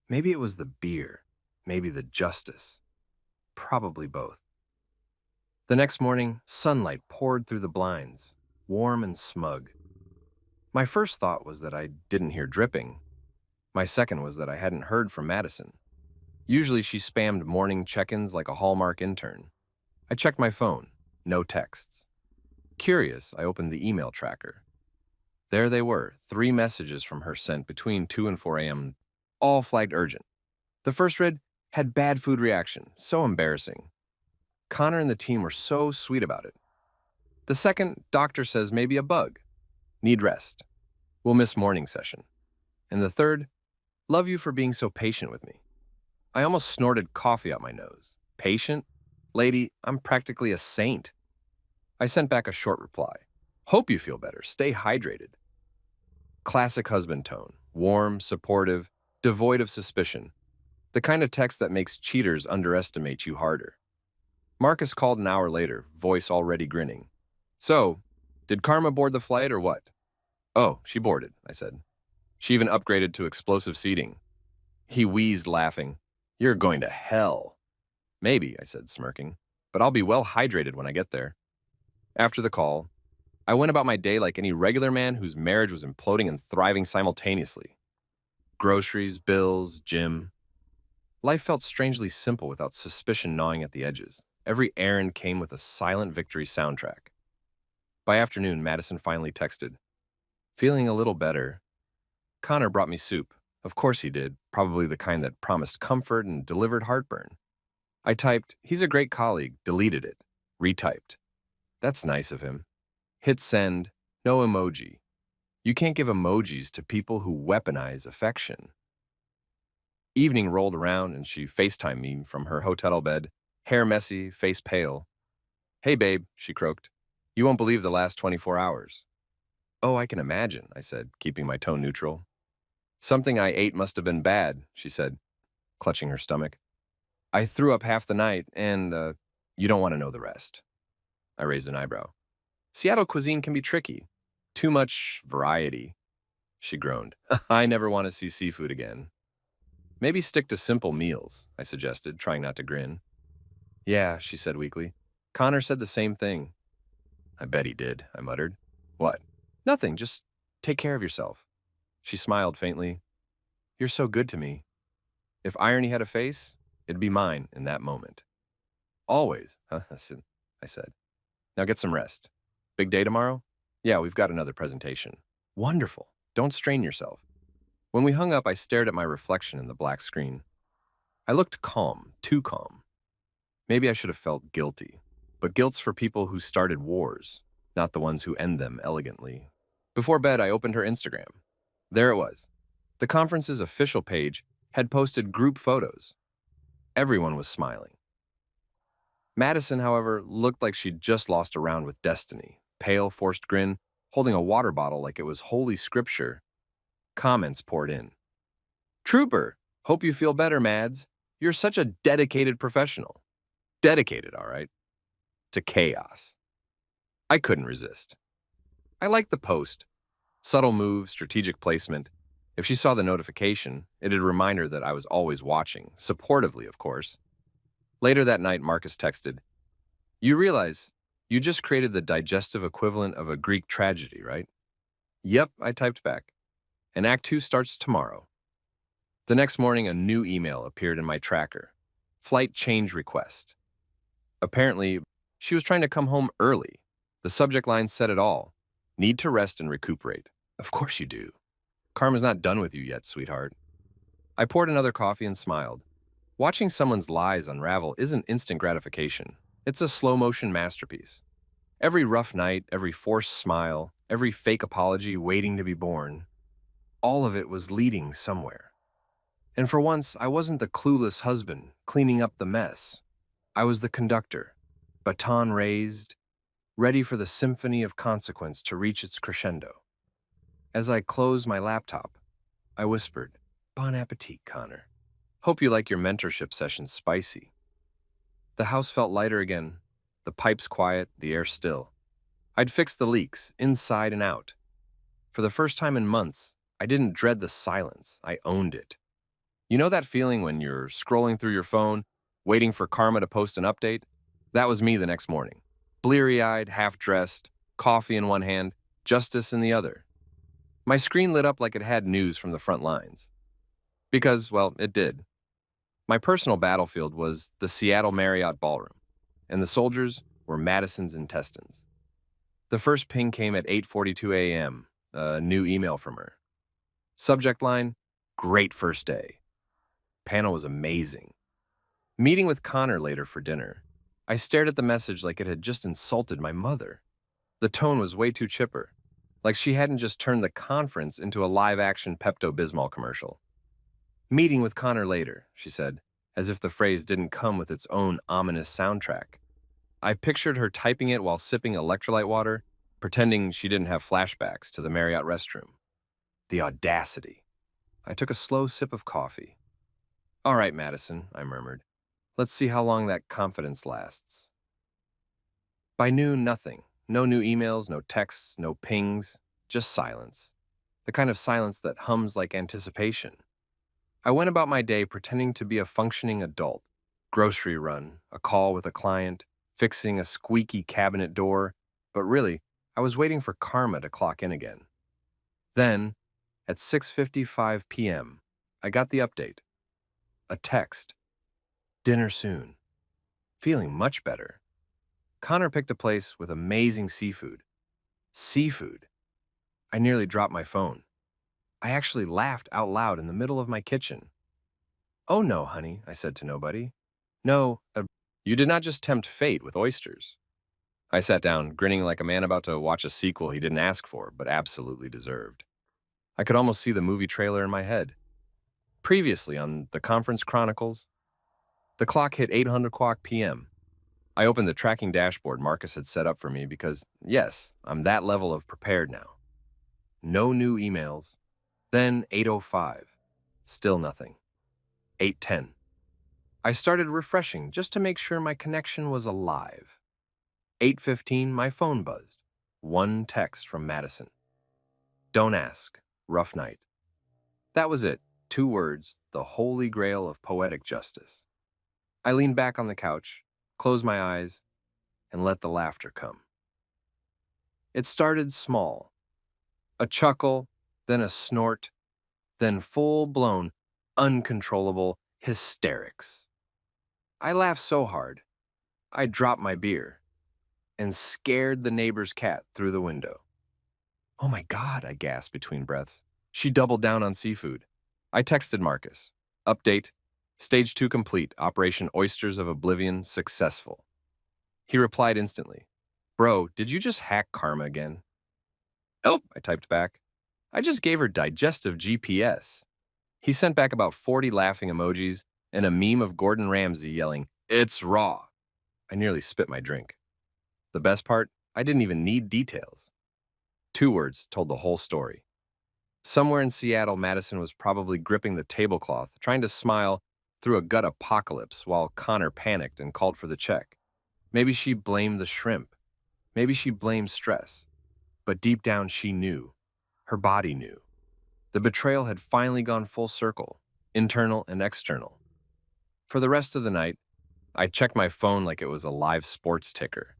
S1: Maybe it was the beer, maybe the justice. Probably both. The next morning, sunlight poured through the blinds, warm and smug. My first thought was that I didn't hear dripping. My second was that I hadn't heard from Madison. Usually she spammed morning check-ins like a Hallmark intern. I checked my phone. No texts. Curious, I opened the email tracker. There they were, 3 messages from her sent between 2 and 4 a.m., all flagged urgent. The first read, "Had bad food reaction. So embarrassing." Connor and the team were so sweet about it. The second, "Doctor says maybe a bug. Need rest. We'll miss morning session." And the third, "Love you for being so patient with me." I almost snorted coffee out my nose. Patient? Lady, I'm practically a saint. I sent back a short reply. Hope you feel better. Stay hydrated. Classic husband tone. Warm, supportive, devoid of suspicion. The kind of text that makes cheaters underestimate you harder. Marcus called an hour later, voice already grinning. "So, did Karma board the flight or what?" "Oh, she boarded," I said. "She even upgraded to explosive seating." He wheezed, laughing. "You're going to hell." "Maybe," I said, smirking, "but I'll be well hydrated when I get there." After the call, I went about my day like any regular man whose marriage was imploding and thriving simultaneously. Groceries, bills, gym. Life felt strangely simple without suspicion gnawing at the edges. Every errand came with a silent victory soundtrack. By afternoon, Madison finally texted, "Feeling a little better." Connor brought me soup. Of course he did, probably the kind that promised comfort and delivered heartburn. I typed, "He's a great colleague," deleted it, retyped. That's nice of him. Hit send, no emoji. You can't give emojis to people who weaponize affection. Evening rolled around and she FaceTimed me from her hotel bed, hair messy, face pale. "Hey babe," she croaked. "You won't believe the last 24 hours. "Oh, I can imagine," I said, keeping my tone neutral. "Something I ate must have been bad," she said, clutching her stomach. "I threw up half the night and, you don't want to know the rest." I raised an eyebrow. "Seattle cuisine can be tricky. Too much variety." She groaned. "I never want to see seafood again." "Maybe stick to simple meals," I suggested, trying not to grin. "Yeah," she said weakly. "Connor said the same thing." "I bet he did," I muttered. "What?" "Nothing, just take care of yourself." She smiled faintly. "You're so good to me." If irony had a face, it'd be mine in that moment. "Always," huh? I said. "Now get some rest. Big day tomorrow?" "Yeah, we've got another presentation." "Wonderful. Don't strain yourself." When we hung up, I stared at my reflection in the black screen. I looked calm, too calm. Maybe I should have felt guilty. But guilt's for people who started wars, not the ones who end them elegantly. Before bed, I opened her Instagram. There it was. The conference's official page had posted group photos. Everyone was smiling. Madison, however, looked like she'd just lost a round with destiny. Pale, forced grin, holding a water bottle like it was holy scripture. Comments poured in. "Trooper, hope you feel better, Mads. You're such a dedicated professional." Dedicated, all right. To chaos. I couldn't resist. I liked the post. Subtle move, strategic placement. If she saw the notification, it'd remind her that I was always watching, supportively, of course. Later that night, Marcus texted, "You realize you just created the digestive equivalent of a Greek tragedy, right?" "Yep," I typed back. "And Act 2 starts tomorrow." The next morning, a new email appeared in my tracker. Flight change request. Apparently, she was trying to come home early. The subject line said it all. Need to rest and recuperate. Of course you do. Karma's not done with you yet, sweetheart. I poured another coffee and smiled. Watching someone's lies unravel isn't instant gratification. It's a slow-motion masterpiece. Every rough night, every forced smile, every fake apology waiting to be born, all of it was leading somewhere. And for once, I wasn't the clueless husband cleaning up the mess. I was the conductor, baton raised, ready for the symphony of consequence to reach its crescendo. As I closed my laptop, I whispered, "Bon appetit, Connor. Hope you like your mentorship sessions spicy." The house felt lighter again, the pipes quiet, the air still. I'd fixed the leaks, inside and out. For the first time in months, I didn't dread the silence, I owned it. You know that feeling when you're scrolling through your phone, waiting for Karma to post an update? That was me the next morning. Bleary-eyed, half-dressed, coffee in one hand, justice in the other. My screen lit up like it had news from the front lines. Because, well, it did. My personal battlefield was the Seattle Marriott Ballroom, and the soldiers were Madison's intestines. The first ping came at 8:42 a.m., a new email from her. Subject line, "Great first day." Panel was amazing. Meeting with Connor later for dinner, I stared at the message like it had just insulted my mother. The tone was way too chipper, like she hadn't just turned the conference into a live-action Pepto-Bismol commercial. "Meeting with Connor later," she said, as if the phrase didn't come with its own ominous soundtrack. I pictured her typing it while sipping electrolyte water, pretending she didn't have flashbacks to the Marriott restroom. The audacity. I took a slow sip of coffee. "All right, Madison," I murmured. "Let's see how long that confidence lasts." By noon, nothing. No new emails, no texts, no pings, just silence. The kind of silence that hums like anticipation. I went about my day pretending to be a functioning adult. Grocery run, a call with a client, fixing a squeaky cabinet door, but really, I was waiting for Karma to clock in again. Then, at 6:55 p.m., I got the update. A text. "Dinner soon." Feeling much better. Connor picked a place with amazing seafood. Seafood. I nearly dropped my phone. I actually laughed out loud in the middle of my kitchen. "Oh no, honey," I said to nobody. "No, you did not just tempt fate with oysters." I sat down, grinning like a man about to watch a sequel he didn't ask for, but absolutely deserved. I could almost see the movie trailer in my head. Previously on the Conference Chronicles, the clock hit 8:00 p.m. I opened the tracking dashboard Marcus had set up for me because, yes, I'm that level of prepared now. No new emails. Then 8:05. Still nothing. 8:10. I started refreshing just to make sure my connection was alive. 8:15, my phone buzzed. One text from Madison. "Don't ask. Rough night." That was it. 2 words, the holy grail of poetic justice. I leaned back on the couch, closed my eyes, and let the laughter come. It started small. A chuckle, then a snort, then full-blown, uncontrollable hysterics. I laughed so hard, I dropped my beer and scared the neighbor's cat through the window. "Oh my God," I gasped between breaths. She doubled down on seafood. I texted Marcus. Update. Stage 2 complete. Operation Oysters of Oblivion successful. He replied instantly. "Bro, did you just hack Karma again?" "Nope," I typed back. "I just gave her digestive GPS." He sent back about 40 laughing emojis and a meme of Gordon Ramsay yelling, "It's raw." I nearly spit my drink. The best part, I didn't even need details. 2 words told the whole story. Somewhere in Seattle, Madison was probably gripping the tablecloth, trying to smile through a gut apocalypse while Connor panicked and called for the check. Maybe she blamed the shrimp. Maybe she blamed stress. But deep down she knew. Her body knew. The betrayal had finally gone full circle, internal and external. For the rest of the night, I checked my phone like it was a live sports ticker.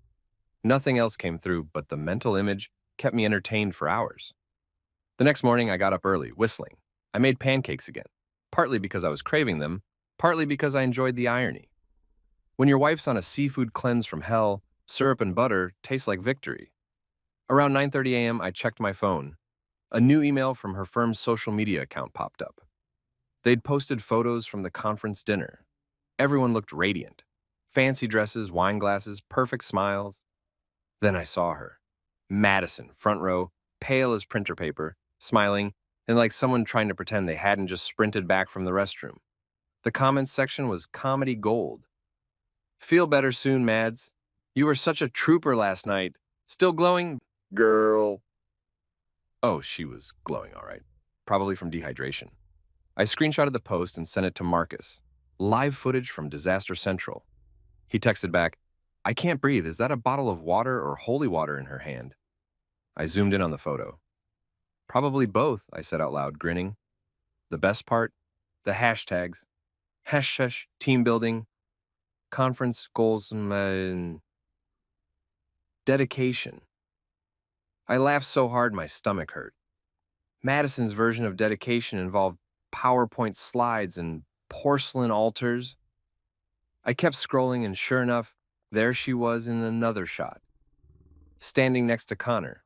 S1: Nothing else came through, but the mental image kept me entertained for hours. The next morning, I got up early, whistling. I made pancakes again, partly because I was craving them, partly because I enjoyed the irony. When your wife's on a seafood cleanse from hell, syrup and butter taste like victory. Around 9:30 a.m., I checked my phone. A new email from her firm's social media account popped up. They'd posted photos from the conference dinner. Everyone looked radiant. Fancy dresses, wine glasses, perfect smiles. Then I saw her. Madison, front row, pale as printer paper, smiling, and like someone trying to pretend they hadn't just sprinted back from the restroom. The comments section was comedy gold. Feel better soon, Mads. You were such a trooper last night. Still glowing? Girl. Oh, she was glowing all right. Probably from dehydration. I screenshotted the post and sent it to Marcus. Live footage from Disaster Central. He texted back, I can't breathe. Is that a bottle of water or holy water in her hand? I zoomed in on the photo. Probably both, I said out loud, grinning. The best part? The hashtags. Hash, team building, conference goals, and dedication. I laughed so hard my stomach hurt. Madison's version of dedication involved PowerPoint slides and porcelain altars. I kept scrolling, and sure enough, there she was in another shot, standing next to Connor.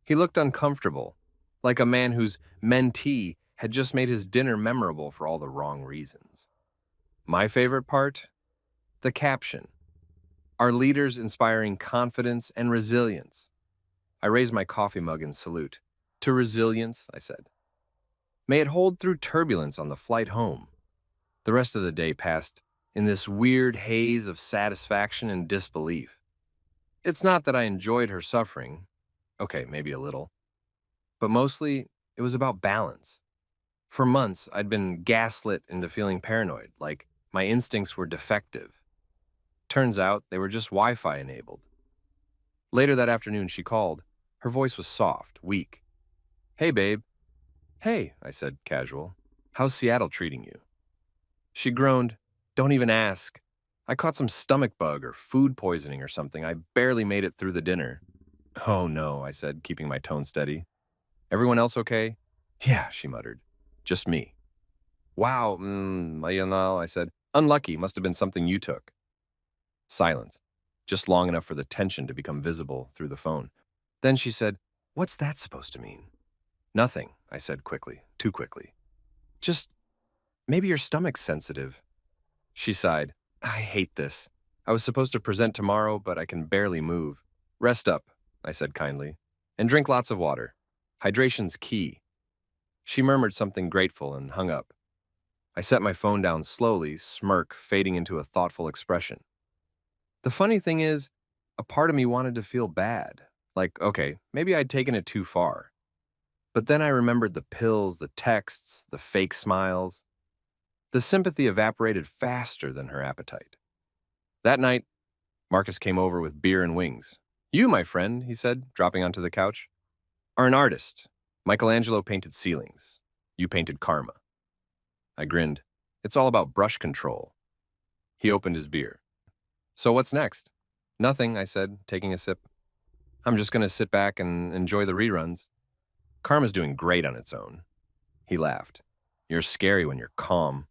S1: He looked uncomfortable, like a man whose mentee had just made his dinner memorable for all the wrong reasons. My favorite part? The caption. Our leaders inspiring confidence and resilience. I raised my coffee mug in salute. To resilience, I said. May it hold through turbulence on the flight home. The rest of the day passed in this weird haze of satisfaction and disbelief. It's not that I enjoyed her suffering. Okay, maybe a little. But mostly, it was about balance. For months, I'd been gaslit into feeling paranoid, like my instincts were defective. Turns out, they were just Wi-Fi enabled. Later that afternoon, she called. Her voice was soft, weak. Hey, babe. Hey, I said, casual. How's Seattle treating you? She groaned. Don't even ask. I caught some stomach bug or food poisoning or something. I barely made it through the dinner. Oh, no, I said, keeping my tone steady. Everyone else okay? Yeah, she muttered. Just me. Wow, I said. Unlucky, must have been something you took. Silence, just long enough for the tension to become visible through the phone. Then she said, what's that supposed to mean? Nothing, I said quickly, too quickly. Just, maybe your stomach's sensitive. She sighed. I hate this. I was supposed to present tomorrow, but I can barely move. Rest up, I said kindly, and drink lots of water. Hydration's key. She murmured something grateful and hung up. I set my phone down slowly, smirk fading into a thoughtful expression. The funny thing is, a part of me wanted to feel bad. Like, okay, maybe I'd taken it too far. But then I remembered the pills, the texts, the fake smiles. The sympathy evaporated faster than her appetite. That night, Marcus came over with beer and wings. You, my friend, he said, dropping onto the couch, are an artist. Michelangelo painted ceilings. You painted karma. I grinned. It's all about brush control. He opened his beer. So what's next? Nothing, I said, taking a sip. I'm just going to sit back and enjoy the reruns. Karma's doing great on its own. He laughed. You're scary when you're calm.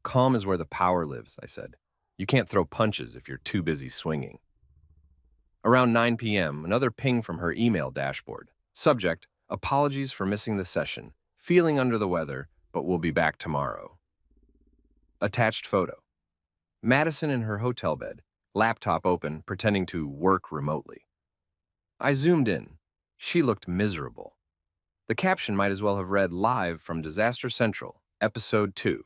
S1: Calm is where the power lives, I said. You can't throw punches if you're too busy swinging. Around 9 p.m., another ping from her email dashboard. Subject, apologies for missing the session. Feeling under the weather, but we'll be back tomorrow. Attached photo. Madison in her hotel bed, laptop open, pretending to work remotely. I zoomed in. She looked miserable. The caption might as well have read live from Disaster Central, Episode 2.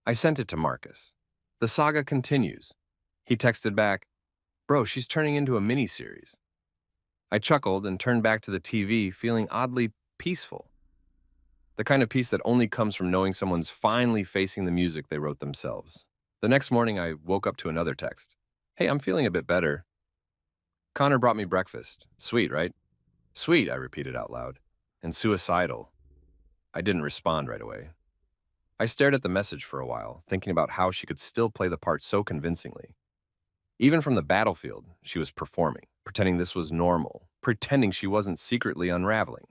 S1: I sent it to Marcus. The saga continues. He texted back, Bro, she's turning into a miniseries. I chuckled and turned back to the TV, feeling oddly peaceful. The kind of peace that only comes from knowing someone's finally facing the music they wrote themselves. The next morning, I woke up to another text. Hey, I'm feeling a bit better. Connor brought me breakfast. Sweet, right? Sweet, I repeated out loud. And suicidal. I didn't respond right away. I stared at the message for a while, thinking about how she could still play the part so convincingly. Even from the battlefield, she was performing, pretending this was normal, pretending she wasn't secretly unraveling.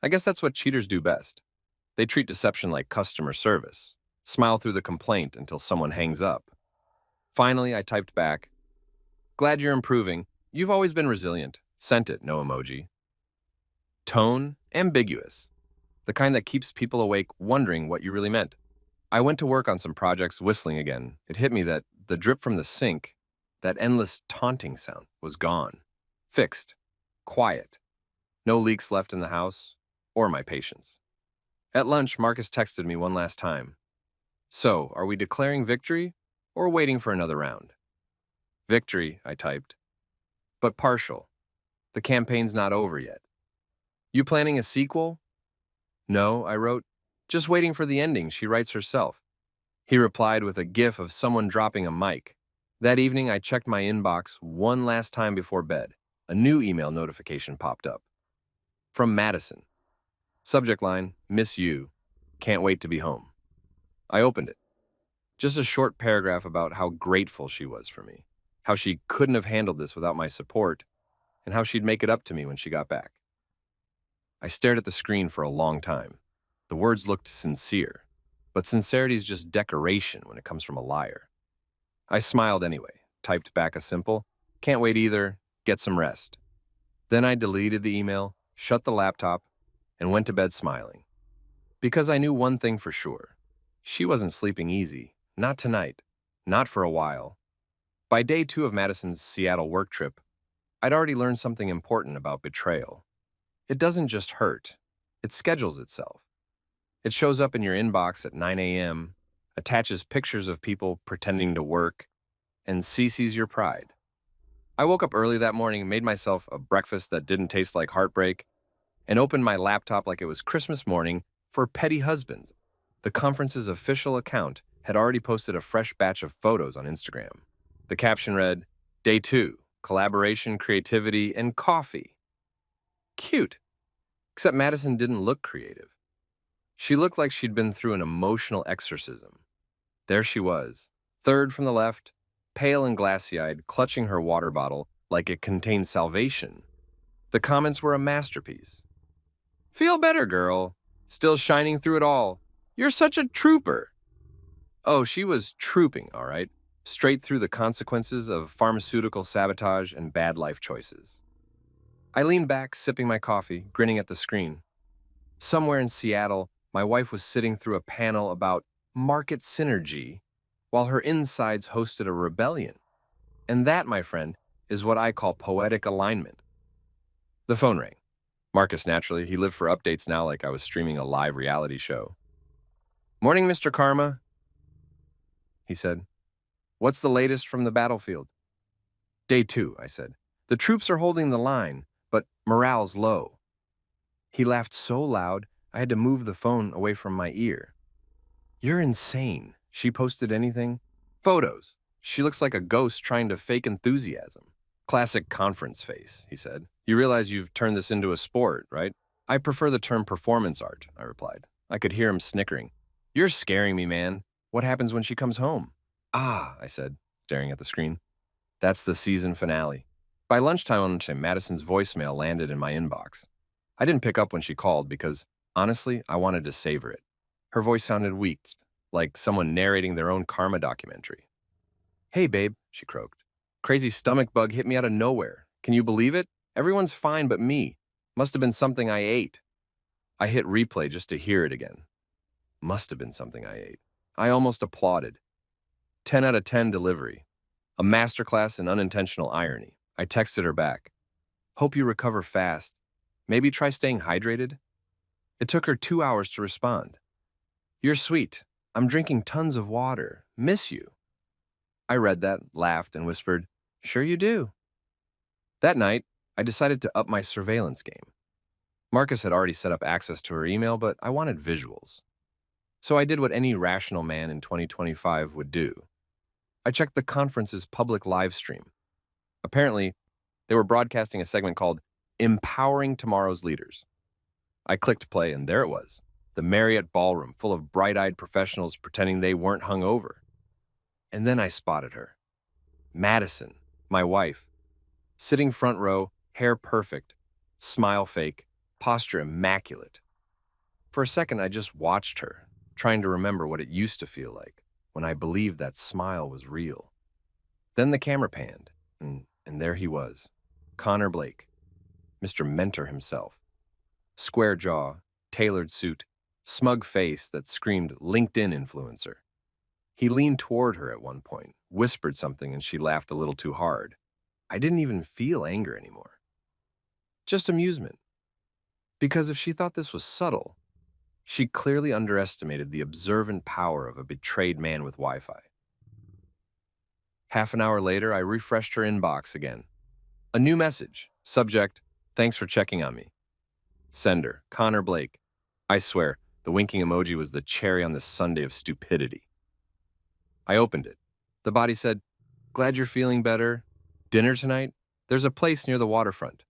S1: I guess that's what cheaters do best. They treat deception like customer service, smile through the complaint until someone hangs up. Finally, I typed back, "Glad you're improving. You've always been resilient." Sent it, no emoji. Tone, ambiguous. The kind that keeps people awake wondering what you really meant. I went to work on some projects, whistling again. It hit me that the drip from the sink, that endless taunting sound, was gone. Fixed. Quiet. No leaks left in the house, or my patience. At lunch, Marcus texted me one last time. "So, are we declaring victory, or waiting for another round?" "Victory," I typed. "But partial. The campaign's not over yet." "You planning a sequel?" "No," I wrote. "Just waiting for the ending she writes herself." He replied with a gif of someone dropping a mic. That evening, I checked my inbox one last time before bed. A new email notification popped up. From Madison. Subject line, "Miss you. Can't wait to be home." I opened it. Just a short paragraph about how grateful she was for me, how she couldn't have handled this without my support, and how she'd make it up to me when she got back. I stared at the screen for a long time. The words looked sincere, but sincerity is just decoration when it comes from a liar. I smiled anyway, typed back a simple, "Can't wait either, get some rest." Then I deleted the email, shut the laptop, and went to bed smiling. Because I knew one thing for sure. She wasn't sleeping easy, not tonight, not for a while. By day 2 of Madison's Seattle work trip, I'd already learned something important about betrayal. It doesn't just hurt, it schedules itself. It shows up in your inbox at 9 a.m., attaches pictures of people pretending to work, and CCs your pride. I woke up early that morning, made myself a breakfast that didn't taste like heartbreak, and opened my laptop like it was Christmas morning for Petty Husbands. The conference's official account had already posted a fresh batch of photos on Instagram. The caption read, "Day 2, collaboration, creativity, and coffee." Cute. Except Madison didn't look creative. She looked like she'd been through an emotional exorcism. There she was, third from the left, pale and glassy-eyed, clutching her water bottle like it contained salvation. The comments were a masterpiece. "Feel better, girl. Still shining through it all. You're such a trooper." Oh, she was trooping, all right. Straight through the consequences of pharmaceutical sabotage and bad life choices. I leaned back, sipping my coffee, grinning at the screen. Somewhere in Seattle, my wife was sitting through a panel about market synergy, while her insides hosted a rebellion. And that, my friend, is what I call poetic alignment. The phone rang. Marcus, naturally, he lived for updates now like I was streaming a live reality show. "Morning, Mr. Karma," he said. "What's the latest from the battlefield?" "Day 2, I said. "The troops are holding the line, but morale's low." He laughed so loud, I had to move the phone away from my ear. "You're insane. She posted anything?" "Photos. She looks like a ghost trying to fake enthusiasm." "Classic conference face," he said. "You realize you've turned this into a sport, right?" "I prefer the term performance art," I replied. I could hear him snickering. "You're scaring me, man. What happens when she comes home?" "Ah," I said, staring at the screen. "That's the season finale." By lunchtime on Wednesday, Madison's voicemail landed in my inbox. I didn't pick up when she called because, honestly, I wanted to savor it. Her voice sounded weak, like someone narrating their own karma documentary. "Hey, babe," she croaked. "Crazy stomach bug hit me out of nowhere. Can you believe it? Everyone's fine but me. Must have been something I ate." I hit replay just to hear it again. Must have been something I ate. I almost applauded. 10 out of 10 delivery. A masterclass in unintentional irony. I texted her back. "Hope you recover fast. Maybe try staying hydrated." It took her 2 hours to respond. "You're sweet. I'm drinking tons of water. Miss you." I read that, laughed, and whispered, "Sure you do." That night, I decided to up my surveillance game. Marcus had already set up access to her email, but I wanted visuals. So I did what any rational man in 2025 would do. I checked the conference's public live stream. Apparently, they were broadcasting a segment called Empowering Tomorrow's Leaders. I clicked play, and there it was. The Marriott ballroom full of bright-eyed professionals pretending they weren't hungover. And then I spotted her. Madison, my wife, sitting front row, hair perfect, smile fake, posture immaculate. For a second, I just watched her, trying to remember what it used to feel like when I believed that smile was real. Then the camera panned, and there he was, Connor Blake, Mr. Mentor himself. Square jaw, tailored suit, smug face that screamed LinkedIn influencer. He leaned toward her at one point, whispered something, and she laughed a little too hard. I didn't even feel anger anymore. Just amusement. Because if she thought this was subtle, she clearly underestimated the observant power of a betrayed man with Wi-Fi. Half an hour later, I refreshed her inbox again. A new message. Subject, thanks for checking on me. Sender, Connor Blake. I swear, the winking emoji was the cherry on this sundae of stupidity. I opened it. The body said, glad you're feeling better. Dinner tonight? There's a place near the waterfront.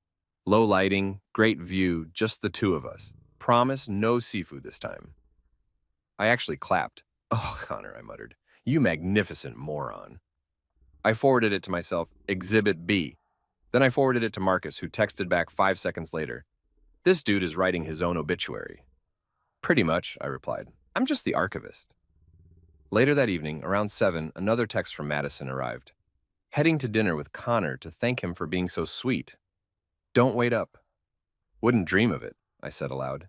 S1: Low lighting, great view, just the two of us. Promise no seafood this time. I actually clapped. Oh, Connor, I muttered. You magnificent moron. I forwarded it to myself, Exhibit B. Then I forwarded it to Marcus, who texted back 5 seconds later. This dude is writing his own obituary. Pretty much, I replied. I'm just the archivist. Later that evening, around 7, another text from Madison arrived. Heading to dinner with Connor to thank him for being so sweet. Don't wait up. Wouldn't dream of it, I said aloud.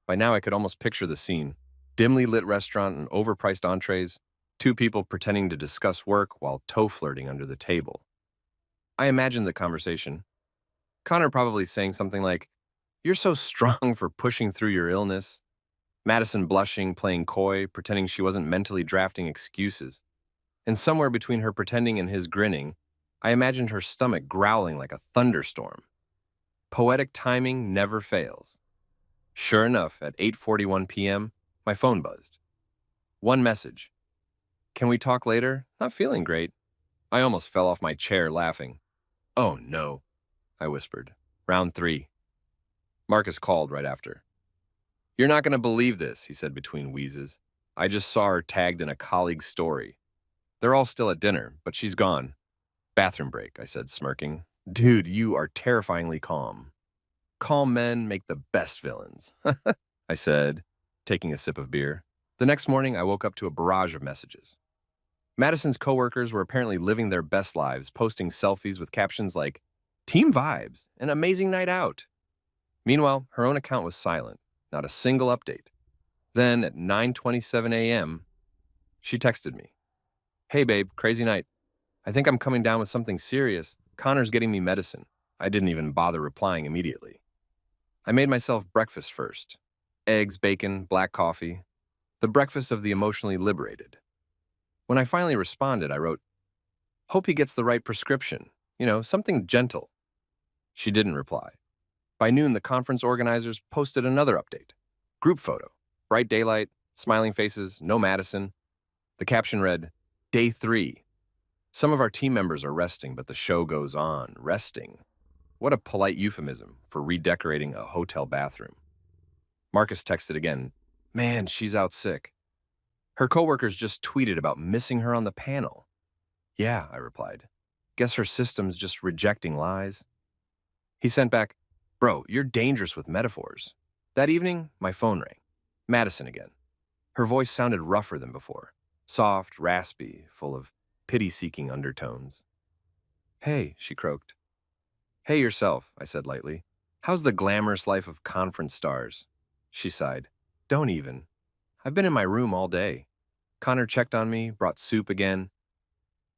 S1: By now I could almost picture the scene. Dimly lit restaurant and overpriced entrees, two people pretending to discuss work while toe-flirting under the table. I imagined the conversation. Connor probably saying something like, you're so strong for pushing through your illness. Madison blushing, playing coy, pretending she wasn't mentally drafting excuses. And somewhere between her pretending and his grinning, I imagined her stomach growling like a thunderstorm. Poetic timing never fails. Sure enough, at 8:41 p.m., my phone buzzed. One message. Can we talk later? Not feeling great. I almost fell off my chair laughing. Oh no, I whispered. Round 3. Marcus called right after. You're not going to believe this, he said between wheezes. I just saw her tagged in a colleague's story. They're all still at dinner, but she's gone. Bathroom break, I said, smirking. Dude, you are terrifyingly calm. Calm men make the best villains, I said, taking a sip of beer. The next morning, I woke up to a barrage of messages. Madison's coworkers were apparently living their best lives, posting selfies with captions like, Team Vibes, an amazing night out. Meanwhile, her own account was silent, not a single update. Then, at 9:27 a.m., she texted me. Hey babe, crazy night. I think I'm coming down with something serious. Connor's getting me medicine. I didn't even bother replying immediately. I made myself breakfast first. Eggs, bacon, black coffee. The breakfast of the emotionally liberated. When I finally responded, I wrote, hope he gets the right prescription. Something gentle. She didn't reply. By noon, the conference organizers posted another update. Group photo. Bright daylight, smiling faces, no Madison. The caption read, Day 3. Some of our team members are resting, but the show goes on. Resting. What a polite euphemism for redecorating a hotel bathroom. Marcus texted again, man, she's out sick. Her coworkers just tweeted about missing her on the panel. Yeah, I replied. Guess her system's just rejecting lies. He sent back, bro, you're dangerous with metaphors. That evening, my phone rang. Madison again. Her voice sounded rougher than before. Soft, raspy, full of pity-seeking undertones. Hey, she croaked. Hey yourself, I said lightly. How's the glamorous life of conference stars? She sighed. Don't even. I've been in my room all day. Connor checked on me, brought soup again.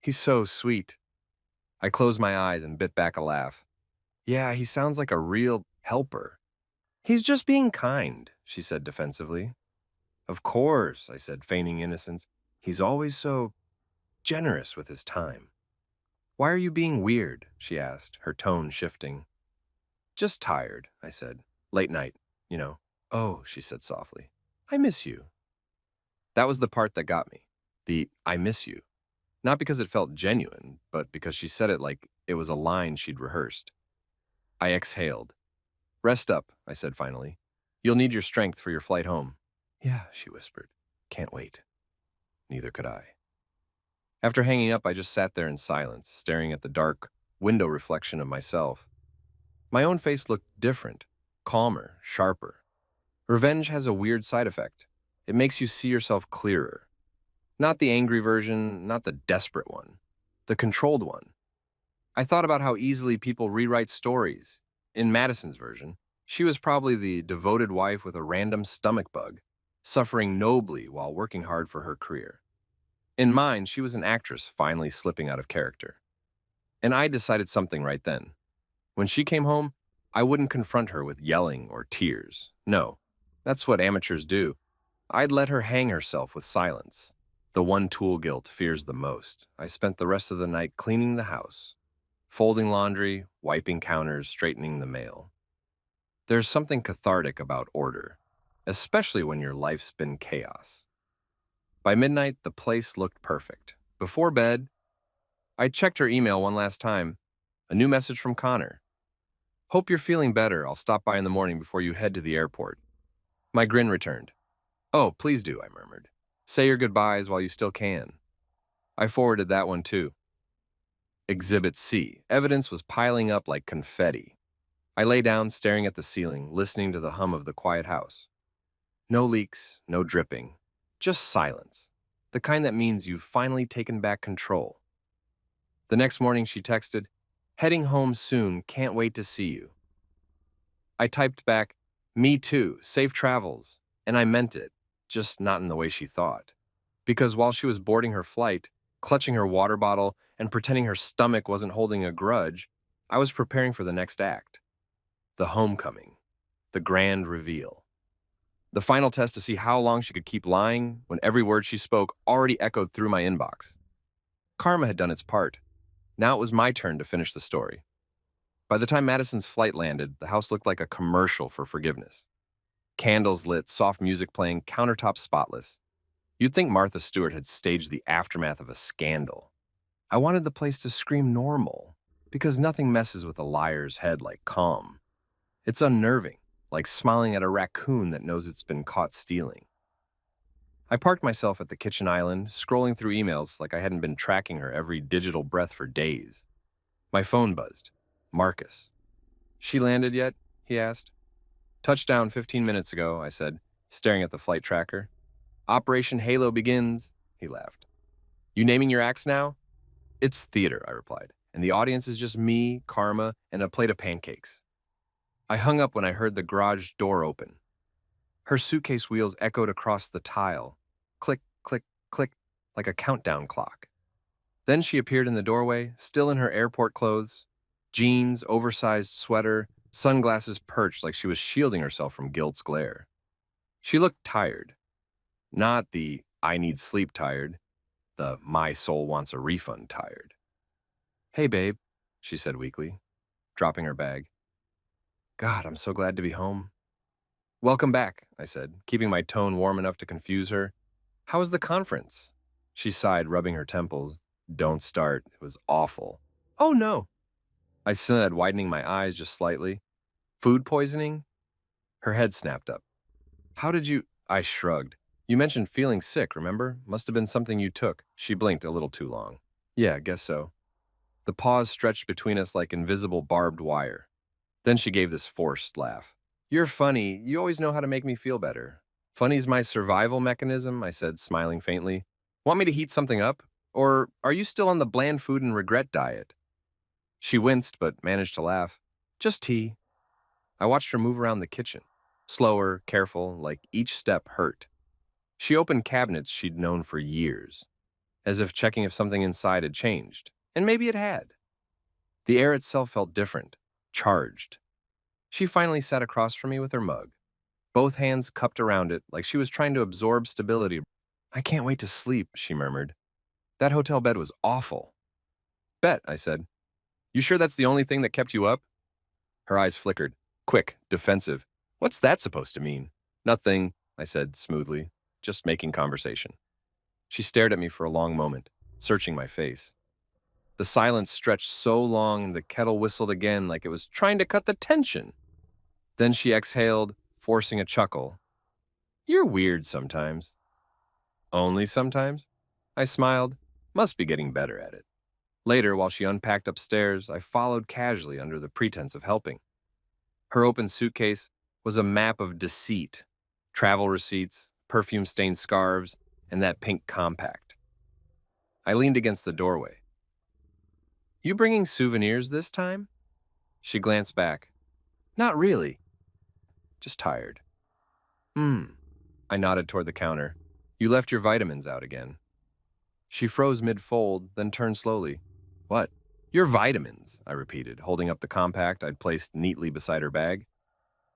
S1: He's so sweet. I closed my eyes and bit back a laugh. Yeah, he sounds like a real helper. He's just being kind, she said defensively. Of course, I said, feigning innocence. He's always so generous with his time. Why are you being weird? She asked, her tone shifting. Just tired, I said. Late night, Oh, she said softly. I miss you. That was the part that got me. The I miss you. Not because it felt genuine, but because she said it like it was a line she'd rehearsed. I exhaled. Rest up, I said finally. You'll need your strength for your flight home. Yeah, she whispered. Can't wait. Neither could I. After hanging up, I just sat there in silence, staring at the dark window reflection of myself. My own face looked different, calmer, sharper. Revenge has a weird side effect. It makes you see yourself clearer. Not the angry version, not the desperate one, the controlled one. I thought about how easily people rewrite stories. In Madison's version, she was probably the devoted wife with a random stomach bug, suffering nobly while working hard for her career. In mine, she was an actress finally slipping out of character. And I decided something right then. When she came home, I wouldn't confront her with yelling or tears. No, that's what amateurs do. I'd let her hang herself with silence. The one tool guilt fears the most. I spent the rest of the night cleaning the house, folding laundry, wiping counters, straightening the mail. There's something cathartic about order, especially when your life's been chaos. By midnight, the place looked perfect. Before bed, I checked her email one last time. A new message from Connor. Hope you're feeling better. I'll stop by in the morning before you head to the airport. My grin returned. Oh, please do, I murmured. Say your goodbyes while you still can. I forwarded that one too. Exhibit C. Evidence was piling up like confetti. I lay down, staring at the ceiling, listening to the hum of the quiet house. No leaks, no dripping, just silence. The kind that means you've finally taken back control. The next morning she texted, heading home soon, can't wait to see you. I typed back, me too, safe travels, and I meant it, just not in the way she thought. Because while she was boarding her flight, clutching her water bottle, and pretending her stomach wasn't holding a grudge, I was preparing for the next act. The homecoming. The grand reveal. The final test to see how long she could keep lying when every word she spoke already echoed through my inbox. Karma had done its part. Now it was my turn to finish the story. By the time Madison's flight landed, the house looked like a commercial for forgiveness. Candles lit, soft music playing, countertops spotless. You'd think Martha Stewart had staged the aftermath of a scandal. I wanted the place to scream normal, because nothing messes with a liar's head like calm. It's unnerving, like smiling at a raccoon that knows it's been caught stealing. I parked myself at the kitchen island, scrolling through emails like I hadn't been tracking her every digital breath for days. My phone buzzed. Marcus. She landed yet? He asked. Touchdown 15 minutes ago, I said, staring at the flight tracker. Operation Halo begins, he laughed. You naming your acts now? It's theater, I replied, and the audience is just me, Karma, and a plate of pancakes. I hung up when I heard the garage door open. Her suitcase wheels echoed across the tile. Click, click, click, like a countdown clock. Then she appeared in the doorway, still in her airport clothes. Jeans, oversized sweater, sunglasses perched like she was shielding herself from guilt's glare. She looked tired. Not the I need sleep tired, the my soul wants a refund tired. Hey, babe, she said weakly, dropping her bag. God, I'm so glad to be home. Welcome back, I said, keeping my tone warm enough to confuse her. How was the conference? She sighed, rubbing her temples. Don't start. It was awful. Oh, no. I said, widening my eyes just slightly. Food poisoning? Her head snapped up. How did you... I shrugged. You mentioned feeling sick, remember? Must have been something you took. She blinked a little too long. Yeah, guess so. The pause stretched between us like invisible barbed wire. Then she gave this forced laugh. You're funny. You always know how to make me feel better. Funny's my survival mechanism, I said, smiling faintly. Want me to heat something up? Or are you still on the bland food and regret diet? She winced, but managed to laugh. Just tea. I watched her move around the kitchen. Slower, careful, like each step hurt. She opened cabinets she'd known for years, as if checking if something inside had changed. And maybe it had. The air itself felt different, charged. She finally sat across from me with her mug, both hands cupped around it like she was trying to absorb stability. I can't wait to sleep, she murmured. That hotel bed was awful. Bet, I said. You sure that's the only thing that kept you up? Her eyes flickered, quick, defensive. What's that supposed to mean? Nothing, I said smoothly, just making conversation. She stared at me for a long moment, searching my face. The silence stretched so long the kettle whistled again like it was trying to cut the tension. Then she exhaled, forcing a chuckle. You're weird sometimes. Only sometimes? I smiled. Must be getting better at it. Later, while she unpacked upstairs, I followed casually under the pretense of helping. Her open suitcase was a map of deceit, travel receipts, perfume-stained scarves, and that pink compact. I leaned against the doorway. You bringing souvenirs this time? She glanced back. Not really. Just tired. I nodded toward the counter. You left your vitamins out again. She froze mid-fold, then turned slowly. What? Your vitamins, I repeated, holding up the compact I'd placed neatly beside her bag.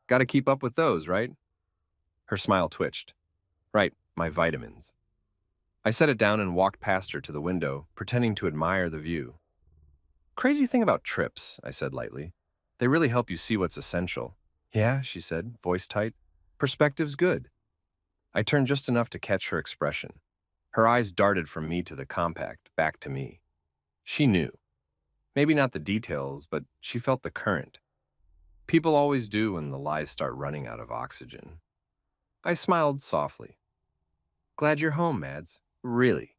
S1: Gotta keep up with those, right? Her smile twitched. Right, my vitamins. I set it down and walked past her to the window, pretending to admire the view. Crazy thing about trips, I said lightly. They really help you see what's essential. Yeah, she said, voice tight. Perspective's good. I turned just enough to catch her expression. Her eyes darted from me to the compact, back to me. She knew. Maybe not the details, but she felt the current. People always do when the lies start running out of oxygen. I smiled softly. Glad you're home, Mads. Really.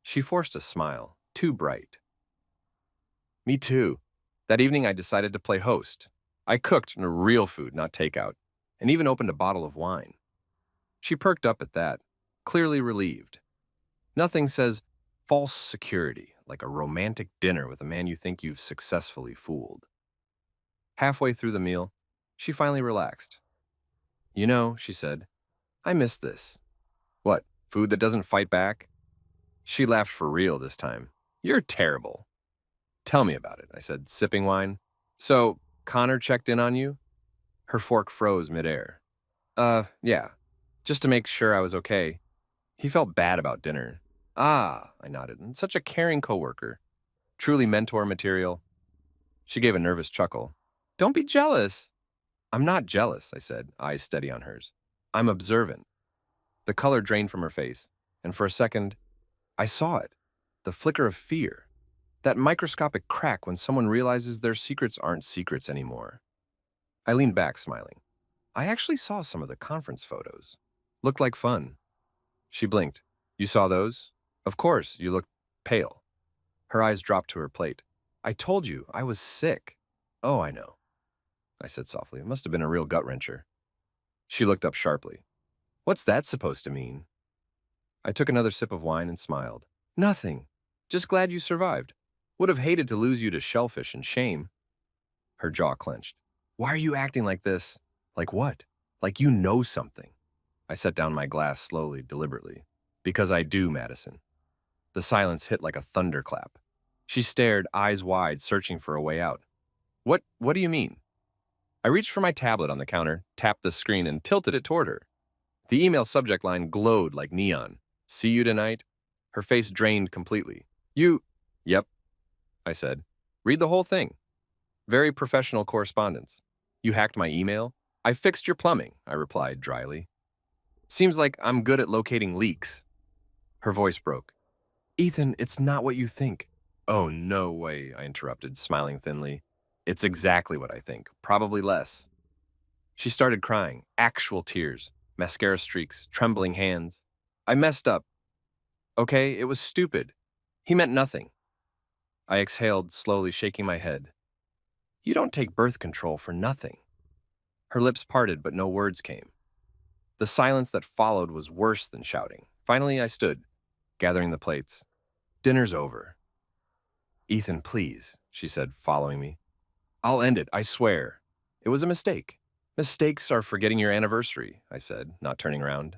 S1: She forced a smile, too bright. Me too. That evening I decided to play host. I cooked real food, not takeout, and even opened a bottle of wine. She perked up at that, clearly relieved. Nothing says false security like a romantic dinner with a man you think you've successfully fooled. Halfway through the meal, she finally relaxed. You know, she said, I miss this. What, food that doesn't fight back? She laughed for real this time. You're terrible. Tell me about it, I said, sipping wine. So, Connor checked in on you? Her fork froze midair. Yeah, just to make sure I was okay. He felt bad about dinner. Ah, I nodded, and such a caring coworker. Truly mentor material. She gave a nervous chuckle. Don't be jealous. I'm not jealous, I said, eyes steady on hers. I'm observant. The color drained from her face, and for a second, I saw it. The flicker of fear. That microscopic crack when someone realizes their secrets aren't secrets anymore. I leaned back, smiling. I actually saw some of the conference photos. Looked like fun. She blinked. You saw those? Of course, you looked pale. Her eyes dropped to her plate. I told you, I was sick. Oh, I know, I said softly. It must have been a real gut-wrencher. She looked up sharply. What's that supposed to mean? I took another sip of wine and smiled. Nothing. Just glad you survived. Would have hated to lose you to shellfish and shame. Her jaw clenched. Why are you acting like this? Like what? Like you know something. I set down my glass slowly, deliberately. Because I do, Madison. The silence hit like a thunderclap. She stared, eyes wide, searching for a way out. What do you mean? I reached for my tablet on the counter, tapped the screen, and tilted it toward her. The email subject line glowed like neon. See you tonight? Her face drained completely. You... Yep, I said. Read the whole thing. Very professional correspondence. You hacked my email? I fixed your plumbing, I replied dryly. Seems like I'm good at locating leaks. Her voice broke. Ethan, it's not what you think. Oh, no way, I interrupted, smiling thinly. It's exactly what I think, probably less. She started crying, actual tears, mascara streaks, trembling hands. I messed up. Okay, it was stupid. He meant nothing. I exhaled, slowly shaking my head. You don't take birth control for nothing. Her lips parted, but no words came. The silence that followed was worse than shouting. Finally, I stood, gathering the plates. Dinner's over. Ethan, please, she said, following me. I'll end it, I swear. It was a mistake. Mistakes are forgetting your anniversary, I said, not turning around.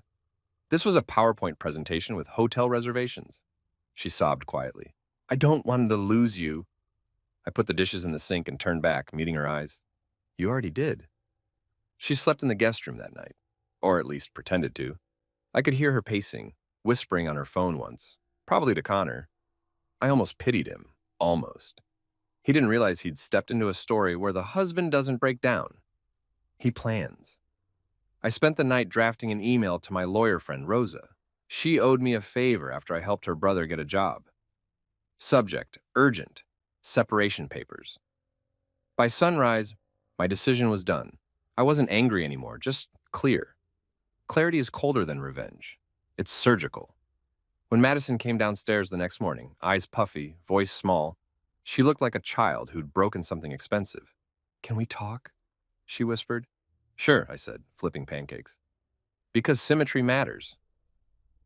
S1: This was a PowerPoint presentation with hotel reservations. She sobbed quietly. I don't want to lose you. I put the dishes in the sink and turned back, meeting her eyes. You already did. She slept in the guest room that night, or at least pretended to. I could hear her pacing, whispering on her phone once, probably to Connor. I almost pitied him, almost. He didn't realize he'd stepped into a story where the husband doesn't break down. He plans. I spent the night drafting an email to my lawyer friend, Rosa. She owed me a favor after I helped her brother get a job. Subject, urgent, separation papers. By sunrise, my decision was done. I wasn't angry anymore, just clear. Clarity is colder than revenge. It's surgical. When Madison came downstairs the next morning, eyes puffy, voice small, she looked like a child who'd broken something expensive. "Can we talk?" she whispered. "Sure," I said, flipping pancakes. "Because symmetry matters.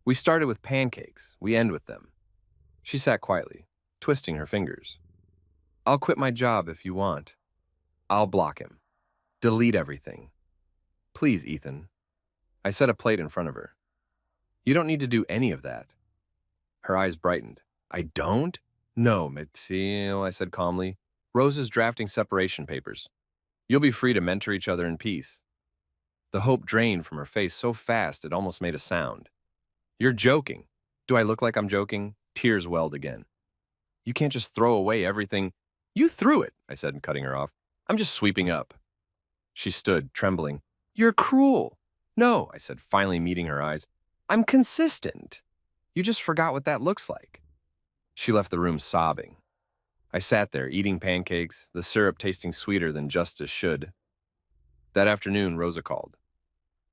S1: We started with pancakes, we end with them." She sat quietly, twisting her fingers. "I'll quit my job if you want. I'll block him. Delete everything. Please, Ethan." I set a plate in front of her. "You don't need to do any of that." Her eyes brightened. "I don't?" "No, Matteo," I said calmly. "Rose is drafting separation papers. You'll be free to mentor each other in peace." The hope drained from her face so fast it almost made a sound. "You're joking." "Do I look like I'm joking?" Tears welled again. "You can't just throw away everything." "You threw it," I said, cutting her off. "I'm just sweeping up." She stood, trembling. "You're cruel." "No," I said, finally meeting her eyes. "I'm consistent. You just forgot what that looks like." She left the room sobbing. I sat there, eating pancakes, the syrup tasting sweeter than justice should. That afternoon, Rosa called.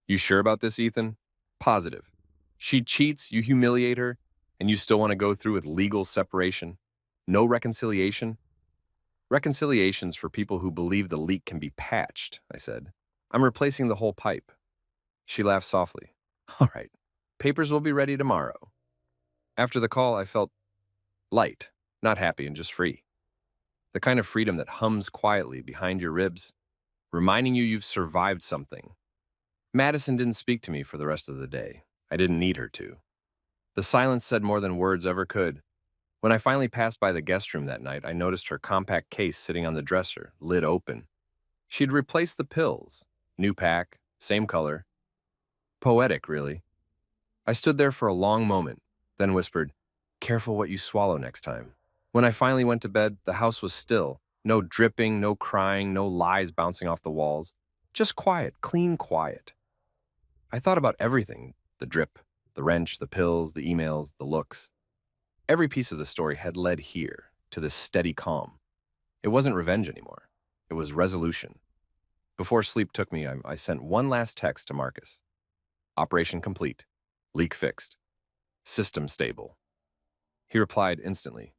S1: "You sure about this, Ethan?" "Positive." "She cheats, you humiliate her, and you still want to go through with legal separation? No reconciliation?" "Reconciliation's for people who believe the leak can be patched," I said. "I'm replacing the whole pipe." She laughed softly. "All right, papers will be ready tomorrow." After the call, I felt light, not happy and just free. The kind of freedom that hums quietly behind your ribs, reminding you've survived something. Madison didn't speak to me for the rest of the day. I didn't need her to. The silence said more than words ever could. When I finally passed by the guest room that night, I noticed her compact case sitting on the dresser, lid open. She'd replaced the pills. New pack, same color. Poetic, really. I stood there for a long moment, then whispered, "Careful what you swallow next time." When I finally went to bed, the house was still. No dripping, no crying, no lies bouncing off the walls. Just quiet, clean quiet. I thought about everything: the drip, the wrench, the pills, the emails, the looks. Every piece of the story had led here, to this steady calm. It wasn't revenge anymore. It was resolution. Before sleep took me, I sent one last text to Marcus. "Operation complete. Leak fixed. System stable." He replied instantly.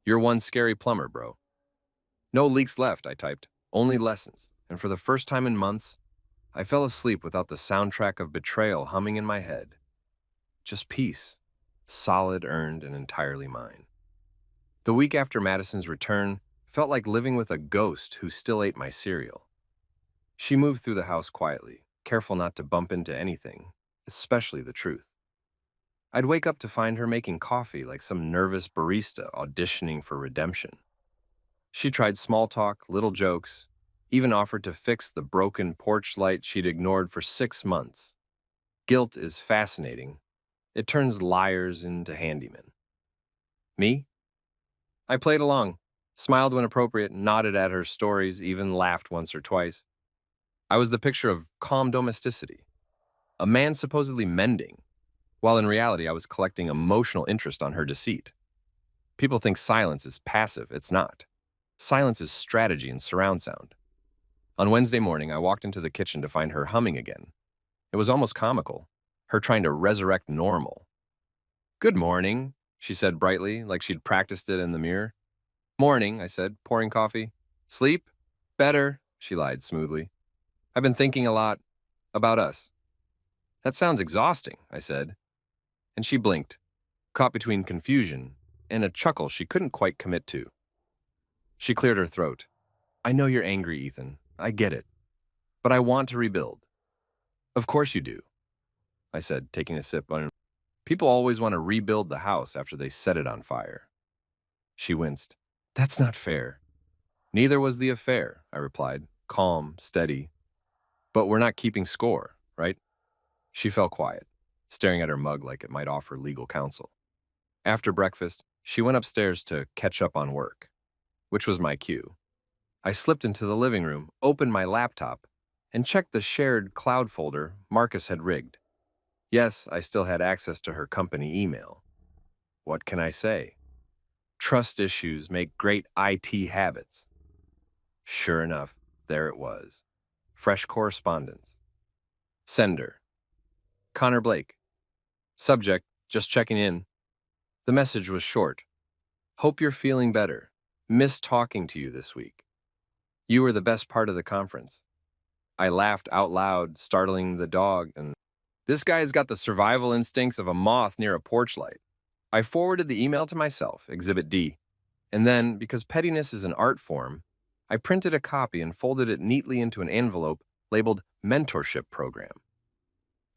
S1: "You're one scary plumber, bro." "No leaks left," I typed. "Only lessons." And for the first time in months, I fell asleep without the soundtrack of betrayal humming in my head. Just peace. Solid, earned, and entirely mine. The week after Madison's return felt like living with a ghost who still ate my cereal. She moved through the house quietly, careful not to bump into anything, especially the truth. I'd wake up to find her making coffee like some nervous barista auditioning for redemption. She tried small talk, little jokes, even offered to fix the broken porch light she'd ignored for 6 months. Guilt is fascinating. It turns liars into handymen. Me? I played along, smiled when appropriate, nodded at her stories, even laughed once or twice. I was the picture of calm domesticity, a man supposedly mending, while in reality I was collecting emotional interest on her deceit. People think silence is passive. It's not. Silence is strategy and surround sound. On Wednesday morning, I walked into the kitchen to find her humming again. It was almost comical, her trying to resurrect normal. "Good morning," she said brightly, like she'd practiced it in the mirror. "Morning," I said, pouring coffee. "Sleep?" "Better," she lied smoothly. "I've been thinking a lot about us." "That sounds exhausting," I said. And she blinked, caught between confusion and a chuckle she couldn't quite commit to. She cleared her throat. "I know you're angry, Ethan. I get it. But I want to rebuild." "Of course you do," I said, taking a sip. "People always want to rebuild the house after they set it on fire." She winced. "That's not fair." "Neither was the affair," I replied, calm, steady. "But we're not keeping score, right?" She fell quiet, staring at her mug like it might offer legal counsel. After breakfast, she went upstairs to catch up on work, which was my cue. I slipped into the living room, opened my laptop, and checked the shared cloud folder Marcus had rigged. Yes, I still had access to her company email. What can I say? Trust issues make great IT habits. Sure enough, there it was. Fresh correspondence. Sender. Connor Blake. Subject, just checking in. The message was short. Hope you're feeling better. Missed talking to you this week. You were the best part of the conference. I laughed out loud, startling the dog, and this guy's got the survival instincts of a moth near a porch light. I forwarded the email to myself, Exhibit D, and then, because pettiness is an art form, I printed a copy and folded it neatly into an envelope labeled Mentorship Program.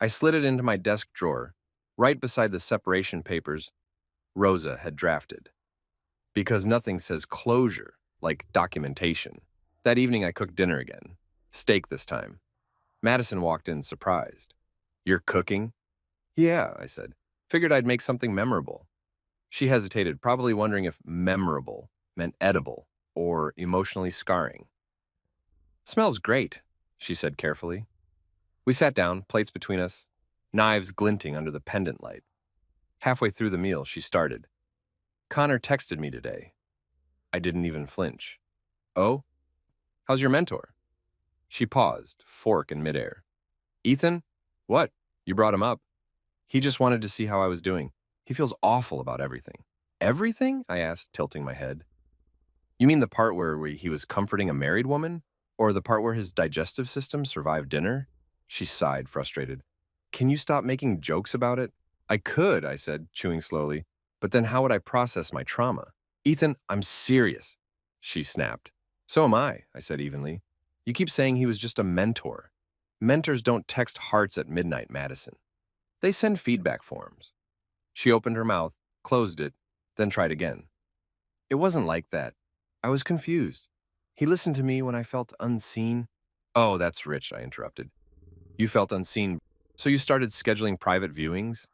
S1: I slid it into my desk drawer, right beside the separation papers Rosa had drafted. Because nothing says closure like documentation. That evening I cooked dinner again. Steak this time. Madison walked in surprised. You're cooking? Yeah, I said. Figured I'd make something memorable. She hesitated, probably wondering if memorable meant edible or emotionally scarring. Smells great, she said carefully. We sat down, plates between us, knives glinting under the pendant light. Halfway through the meal, she started. Connor texted me today. I didn't even flinch. Oh? How's your mentor? She paused, fork in midair. Ethan? What? You brought him up. He just wanted to see how I was doing. He feels awful about everything. Everything? I asked, tilting my head. You mean the part where he was comforting a married woman? Or the part where his digestive system survived dinner? She sighed, frustrated. Can you stop making jokes about it? I could, I said, chewing slowly. But then how would I process my trauma? Ethan, I'm serious, she snapped. So am I said evenly. You keep saying he was just a mentor. Mentors don't text hearts at midnight, Madison. They send feedback forms. She opened her mouth, closed it, then tried again. It wasn't like that. I was confused. He listened to me when I felt unseen. Oh, that's rich, I interrupted. You felt unseen, so you started scheduling private viewings?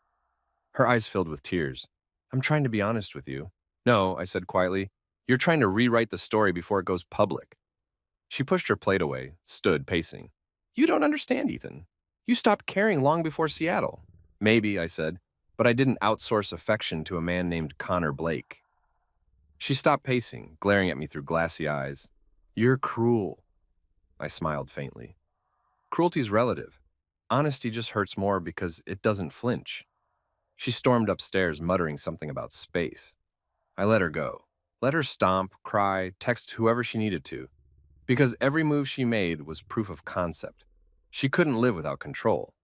S1: Her eyes filled with tears. I'm trying to be honest with you. No, I said quietly. You're trying to rewrite the story before it goes public. She pushed her plate away, stood pacing. You don't understand, Ethan. You stopped caring long before Seattle. Maybe, I said, but I didn't outsource affection to a man named Connor Blake. She stopped pacing, glaring at me through glassy eyes. You're cruel. I smiled faintly. Cruelty's relative. Honesty just hurts more because it doesn't flinch. She stormed upstairs, muttering something about space. I let her go. Let her stomp, cry, text whoever she needed to. Because every move she made was proof of concept. She couldn't live without control.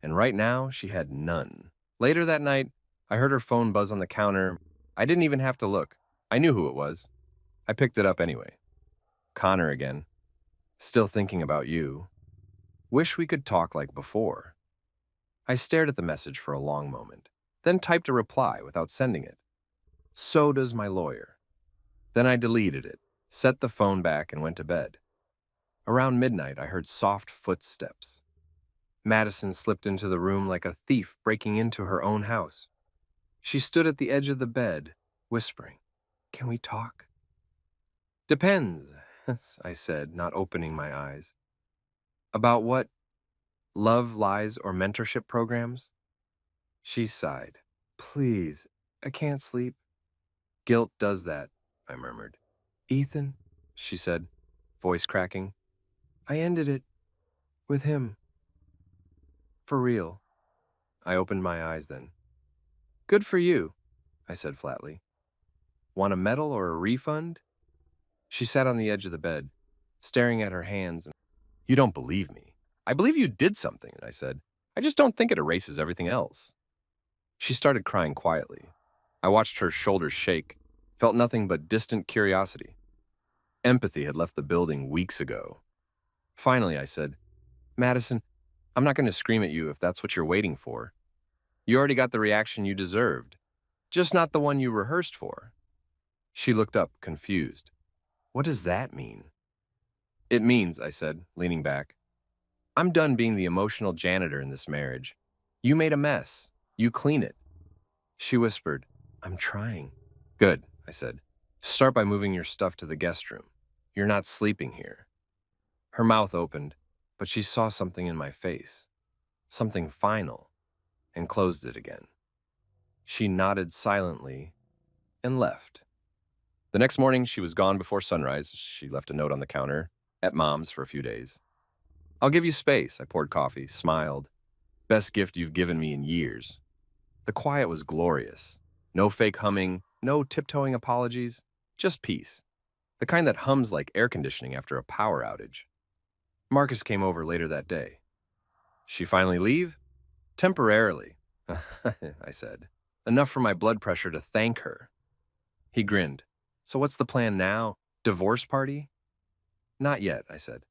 S1: And right now, she had none. Later that night, I heard her phone buzz on the counter. I didn't even have to look. I knew who it was. I picked it up anyway. Connor again. Still thinking about you. Wish we could talk like before. I stared at the message for a long moment, then typed a reply without sending it. So does my lawyer. Then I deleted it, set the phone back, and went to bed. Around midnight, I heard soft footsteps. Madison slipped into the room like a thief breaking into her own house. She stood at the edge of the bed, whispering, Can we talk? Depends, I said, not opening my eyes. About what? Love, lies, or mentorship programs? She sighed. Please, I can't sleep. Guilt does that, I murmured. Ethan, she said, voice cracking. I ended it with him. For real. I opened my eyes then. Good for you, I said flatly. Want a medal or a refund? She sat on the edge of the bed, staring at her hands. You don't believe me. I believe you did something, I said. I just don't think it erases everything else. She started crying quietly. I watched her shoulders shake, felt nothing but distant curiosity. Empathy had left the building weeks ago. Finally, I said, Madison, I'm not going to scream at you if that's what you're waiting for. You already got the reaction you deserved, just not the one you rehearsed for. She looked up, confused. What does that mean? It means, I said, leaning back, I'm done being the emotional janitor in this marriage. You made a mess. You clean it. She whispered, I'm trying. Good, I said. Start by moving your stuff to the guest room. You're not sleeping here. Her mouth opened, but she saw something in my face, something final, and closed it again. She nodded silently and left. The next morning, she was gone before sunrise. She left a note on the counter at Mom's for a few days. I'll give you space. I poured coffee, smiled. Best gift you've given me in years. The quiet was glorious. No fake humming, no tiptoeing apologies, just peace. The kind that hums like air conditioning after a power outage. Marcus came over later that day. She finally leave? Temporarily, I said. Enough for my blood pressure to thank her. He grinned. So what's the plan now? Divorce party? Not yet, I said.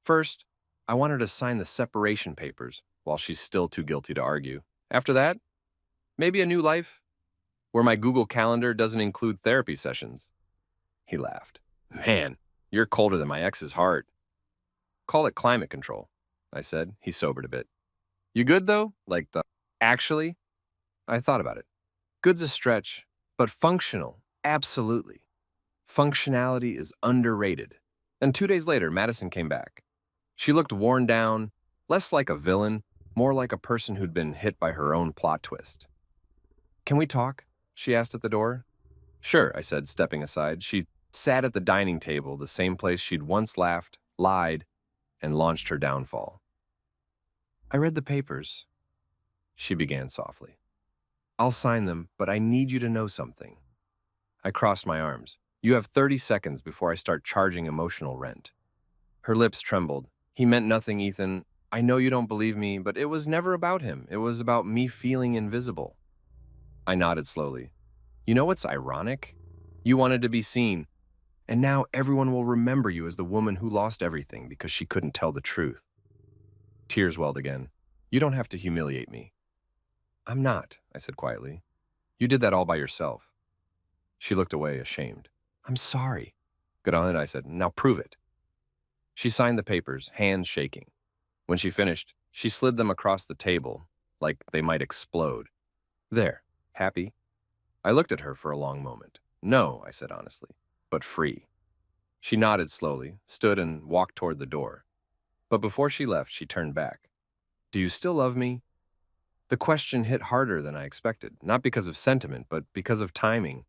S1: First, I want her to sign the separation papers while she's still too guilty to argue. After that, maybe a new life where my Google Calendar doesn't include therapy sessions. He laughed. Man, you're colder than my ex's heart. Call it climate control, I said. He sobered a bit. You good, though? Actually? I thought about it. Good's a stretch, but functional, absolutely. Functionality is underrated. And 2 days later, Madison came back. She looked worn down, less like a villain, more like a person who'd been hit by her own plot twist. Can we talk? She asked at the door. Sure, I said, stepping aside. She sat at the dining table, the same place she'd once laughed, lied, and launched her downfall. I read the papers, she began softly. I'll sign them, but I need you to know something. I crossed my arms. You have 30 seconds before I start charging emotional rent. Her lips trembled. He meant nothing, Ethan. I know you don't believe me, but it was never about him. It was about me feeling invisible. I nodded slowly. You know what's ironic? You wanted to be seen, and now everyone will remember you as the woman who lost everything because she couldn't tell the truth. Tears welled again. You don't have to humiliate me. I'm not, I said quietly. You did that all by yourself. She looked away, ashamed. I'm sorry. Good on it, I said. Now prove it. She signed the papers, hands shaking. When she finished, she slid them across the table, like they might explode. There, happy? I looked at her for a long moment. No, I said honestly, but free. She nodded slowly, stood and walked toward the door. But before she left, she turned back. Do you still love me? The question hit harder than I expected, not because of sentiment, but because of timing.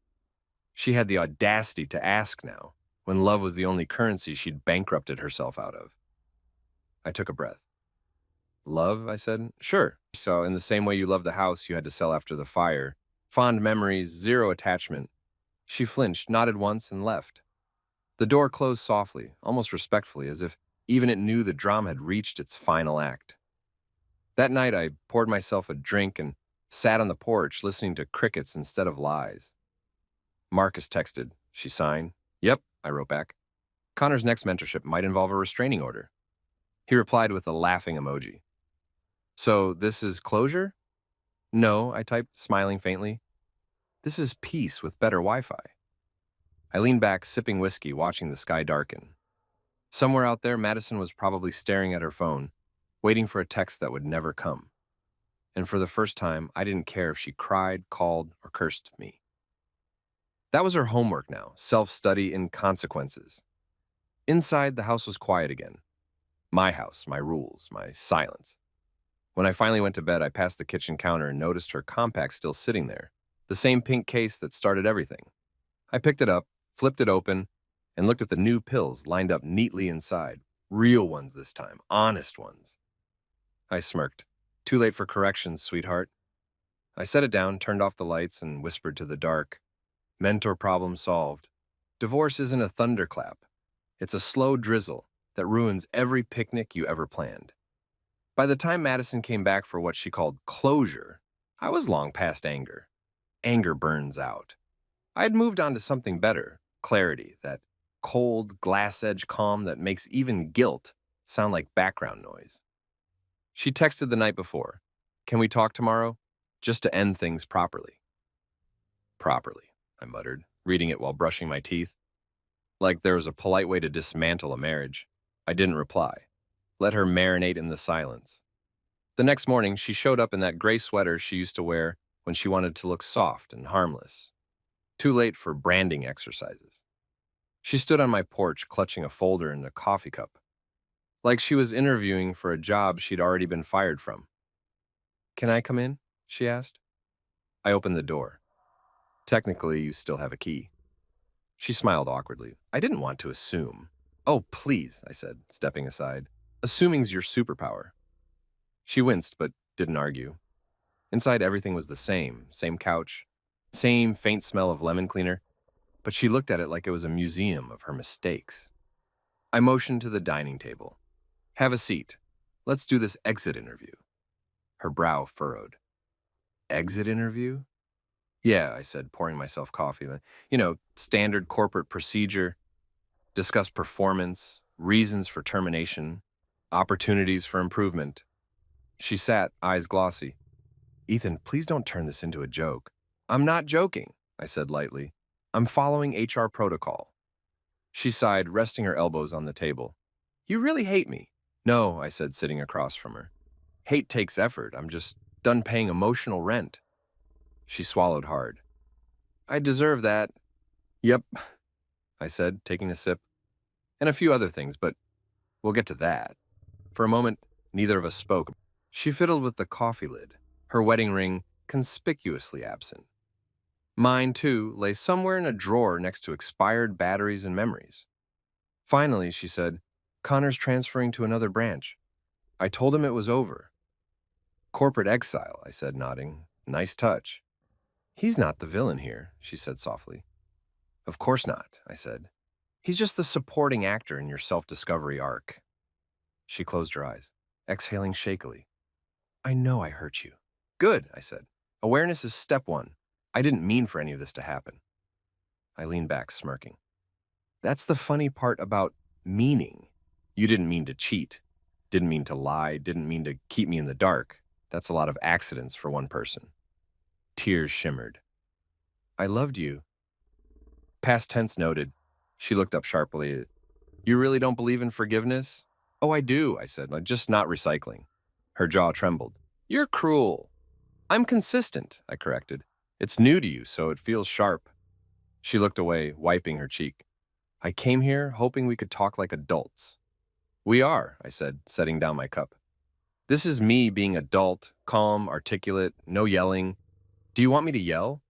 S1: She had the audacity to ask now, when love was the only currency she'd bankrupted herself out of. I took a breath. Love, I said. Sure. So in the same way you love the house you had to sell after the fire, fond memories, zero attachment. She flinched, nodded once, and left. The door closed softly, almost respectfully, as if even it knew the drama had reached its final act. That night, I poured myself a drink and sat on the porch listening to crickets instead of lies. Marcus texted. She signed. Yep, I wrote back. Connor's next mentorship might involve a restraining order. He replied with a laughing emoji. So this is closure? No, I typed, smiling faintly. This is peace with better Wi-Fi. I leaned back, sipping whiskey, watching the sky darken. Somewhere out there, Madison was probably staring at her phone, waiting for a text that would never come. And for the first time, I didn't care if she cried, called, or cursed me. That was her homework now, self-study in consequences. Inside, the house was quiet again. My house, my rules, my silence. When I finally went to bed, I passed the kitchen counter and noticed her compact still sitting there, the same pink case that started everything. I picked it up, flipped it open, and looked at the new pills lined up neatly inside. Real ones this time, honest ones. I smirked. Too late for corrections, sweetheart. I set it down, turned off the lights, and whispered to the dark. Mentor problem solved. Divorce isn't a thunderclap. It's a slow drizzle that ruins every picnic you ever planned. By the time Madison came back for what she called closure, I was long past anger. Anger burns out. I had moved on to something better, clarity, that cold, glass-edge calm that makes even guilt sound like background noise. She texted the night before, "Can we talk tomorrow?" Just to end things properly. Properly, I muttered, reading it while brushing my teeth. Like there was a polite way to dismantle a marriage. I didn't reply. Let her marinate in the silence. The next morning, she showed up in that gray sweater she used to wear when she wanted to look soft and harmless. Too late for branding exercises. She stood on my porch clutching a folder and a coffee cup, like she was interviewing for a job she'd already been fired from. Can I come in? She asked. I opened the door. Technically, you still have a key. She smiled awkwardly. I didn't want to assume. Oh, please, I said, stepping aside. Assuming's your superpower. She winced, but didn't argue. Inside, everything was the same couch, same faint smell of lemon cleaner, but she looked at it like it was a museum of her mistakes. I motioned to the dining table. Have a seat. Let's do this exit interview. Her brow furrowed. Exit interview? Yeah, I said, pouring myself coffee. Standard corporate procedure. Discuss performance, reasons for termination, opportunities for improvement. She sat, eyes glossy. Ethan, please don't turn this into a joke. I'm not joking, I said lightly. I'm following HR protocol. She sighed, resting her elbows on the table. You really hate me. No, I said, sitting across from her. Hate takes effort. I'm just done paying emotional rent. She swallowed hard. I deserve that. Yep, I said, taking a sip. And a few other things, but we'll get to that. For a moment, neither of us spoke. She fiddled with the coffee lid, her wedding ring conspicuously absent. Mine, too, lay somewhere in a drawer next to expired batteries and memories. Finally, she said, Connor's transferring to another branch. I told him it was over. Corporate exile, I said, nodding. Nice touch. He's not the villain here, she said softly. Of course not, I said. He's just the supporting actor in your self-discovery arc. She closed her eyes, exhaling shakily. I know I hurt you. Good, I said. Awareness is step one. I didn't mean for any of this to happen. I leaned back, smirking. That's the funny part about meaning. You didn't mean to cheat, didn't mean to lie, didn't mean to keep me in the dark. That's a lot of accidents for one person. Tears shimmered. I loved you. Past tense noted. She looked up sharply. You really don't believe in forgiveness? Oh, I do, I said, just not recycling. Her jaw trembled. You're cruel. I'm consistent, I corrected. It's new to you, so it feels sharp. She looked away, wiping her cheek. I came here hoping we could talk like adults. We are, I said, setting down my cup. This is me being adult, calm, articulate, no yelling. Do you want me to yell?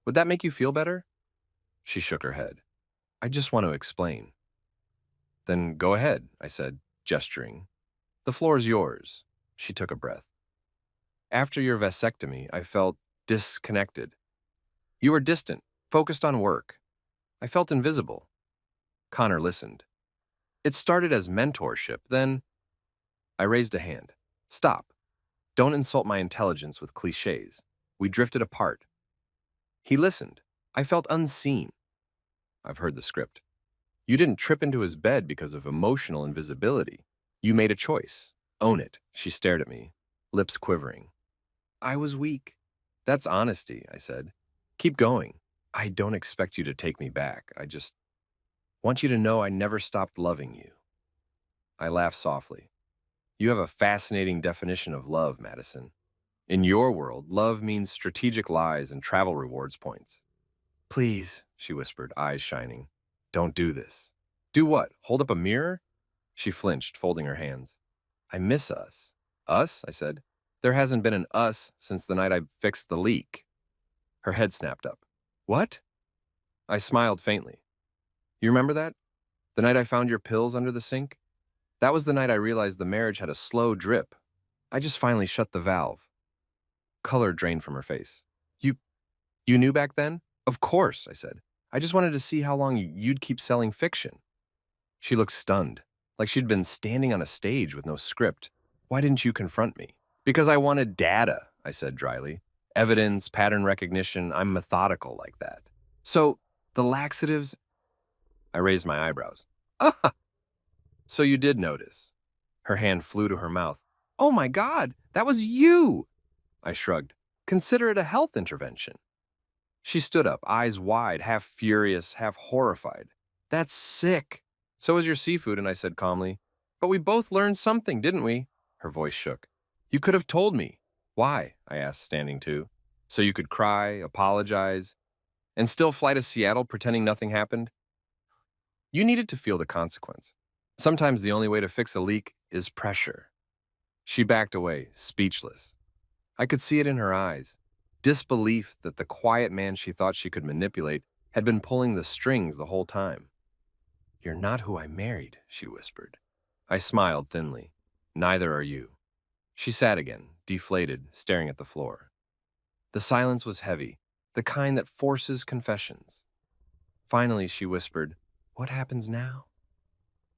S1: Would that make you feel better? She shook her head. I just want to explain. Then go ahead, I said, gesturing. The floor's yours. She took a breath. After your vasectomy, I felt disconnected. You were distant, focused on work. I felt invisible. Connor listened. It started as mentorship, then I raised a hand. Stop. Don't insult my intelligence with cliches. We drifted apart. He listened. I felt unseen. I've heard the script. You didn't trip into his bed because of emotional invisibility. You made a choice. Own it. She stared at me, lips quivering. I was weak. That's honesty, I said. Keep going. I don't expect you to take me back. I just want you to know I never stopped loving you. I laughed softly. You have a fascinating definition of love, Madison. In your world, love means strategic lies and travel rewards points. Please, she whispered, eyes shining. Don't do this. Do what? Hold up a mirror? She flinched, folding her hands. I miss us. Us? I said. There hasn't been an us since the night I fixed the leak. Her head snapped up. What? I smiled faintly. You remember that? The night I found your pills under the sink? That was the night I realized the marriage had a slow drip. I just finally shut the valve. Color drained from her face. You knew back then? Of course, I said. I just wanted to see how long you'd keep selling fiction. She looked stunned, like she'd been standing on a stage with no script. Why didn't you confront me? Because I wanted data, I said dryly. Evidence, pattern recognition, I'm methodical like that. So, the laxatives... I raised my eyebrows. Ah! So you did notice. Her hand flew to her mouth. Oh my God, that was you! I shrugged. Consider it a health intervention. She stood up, eyes wide, half furious, half horrified. That's sick. So is your seafood, and I said calmly. But we both learned something, didn't we? Her voice shook. You could have told me. Why? I asked, standing too. So you could cry, apologize, and still fly to Seattle pretending nothing happened? You needed to feel the consequence. Sometimes the only way to fix a leak is pressure. She backed away, speechless. I could see it in her eyes. Disbelief that the quiet man she thought she could manipulate had been pulling the strings the whole time. You're not who I married, she whispered. I smiled thinly. Neither are you. She sat again, deflated, staring at the floor. The silence was heavy, the kind that forces confessions. Finally, she whispered, "What happens now?"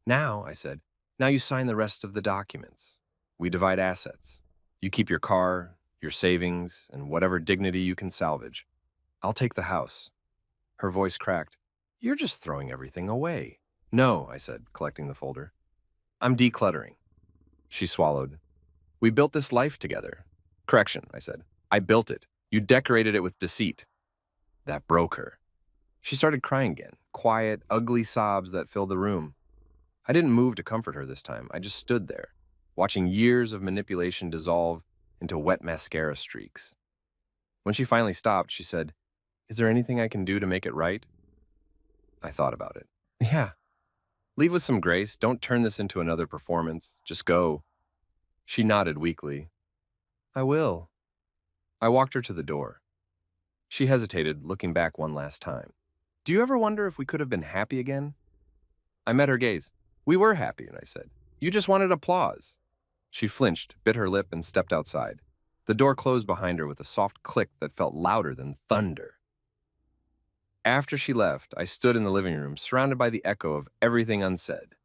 S1: "Now," I said, "now you sign the rest of the documents. We divide assets. You keep your car, your savings, and whatever dignity you can salvage. I'll take the house." Her voice cracked. "You're just throwing everything away." "No," I said, collecting the folder. "I'm decluttering." She swallowed. "We built this life together." "Correction," I said. "I built it. You decorated it with deceit." That broke her. She started crying again, quiet, ugly sobs that filled the room. I didn't move to comfort her this time. I just stood there, watching years of manipulation dissolve into wet mascara streaks. When she finally stopped, she said, "Is there anything I can do to make it right?" I thought about it. "Yeah. Leave with some grace. Don't turn this into another performance. Just go." She nodded weakly. "I will." I walked her to the door. She hesitated, looking back one last time. "Do you ever wonder if we could have been happy again?" I met her gaze. "We were happy," and I said. "You just wanted applause." She flinched, bit her lip, and stepped outside. The door closed behind her with a soft click that felt louder than thunder. After she left, I stood in the living room, surrounded by the echo of everything unsaid.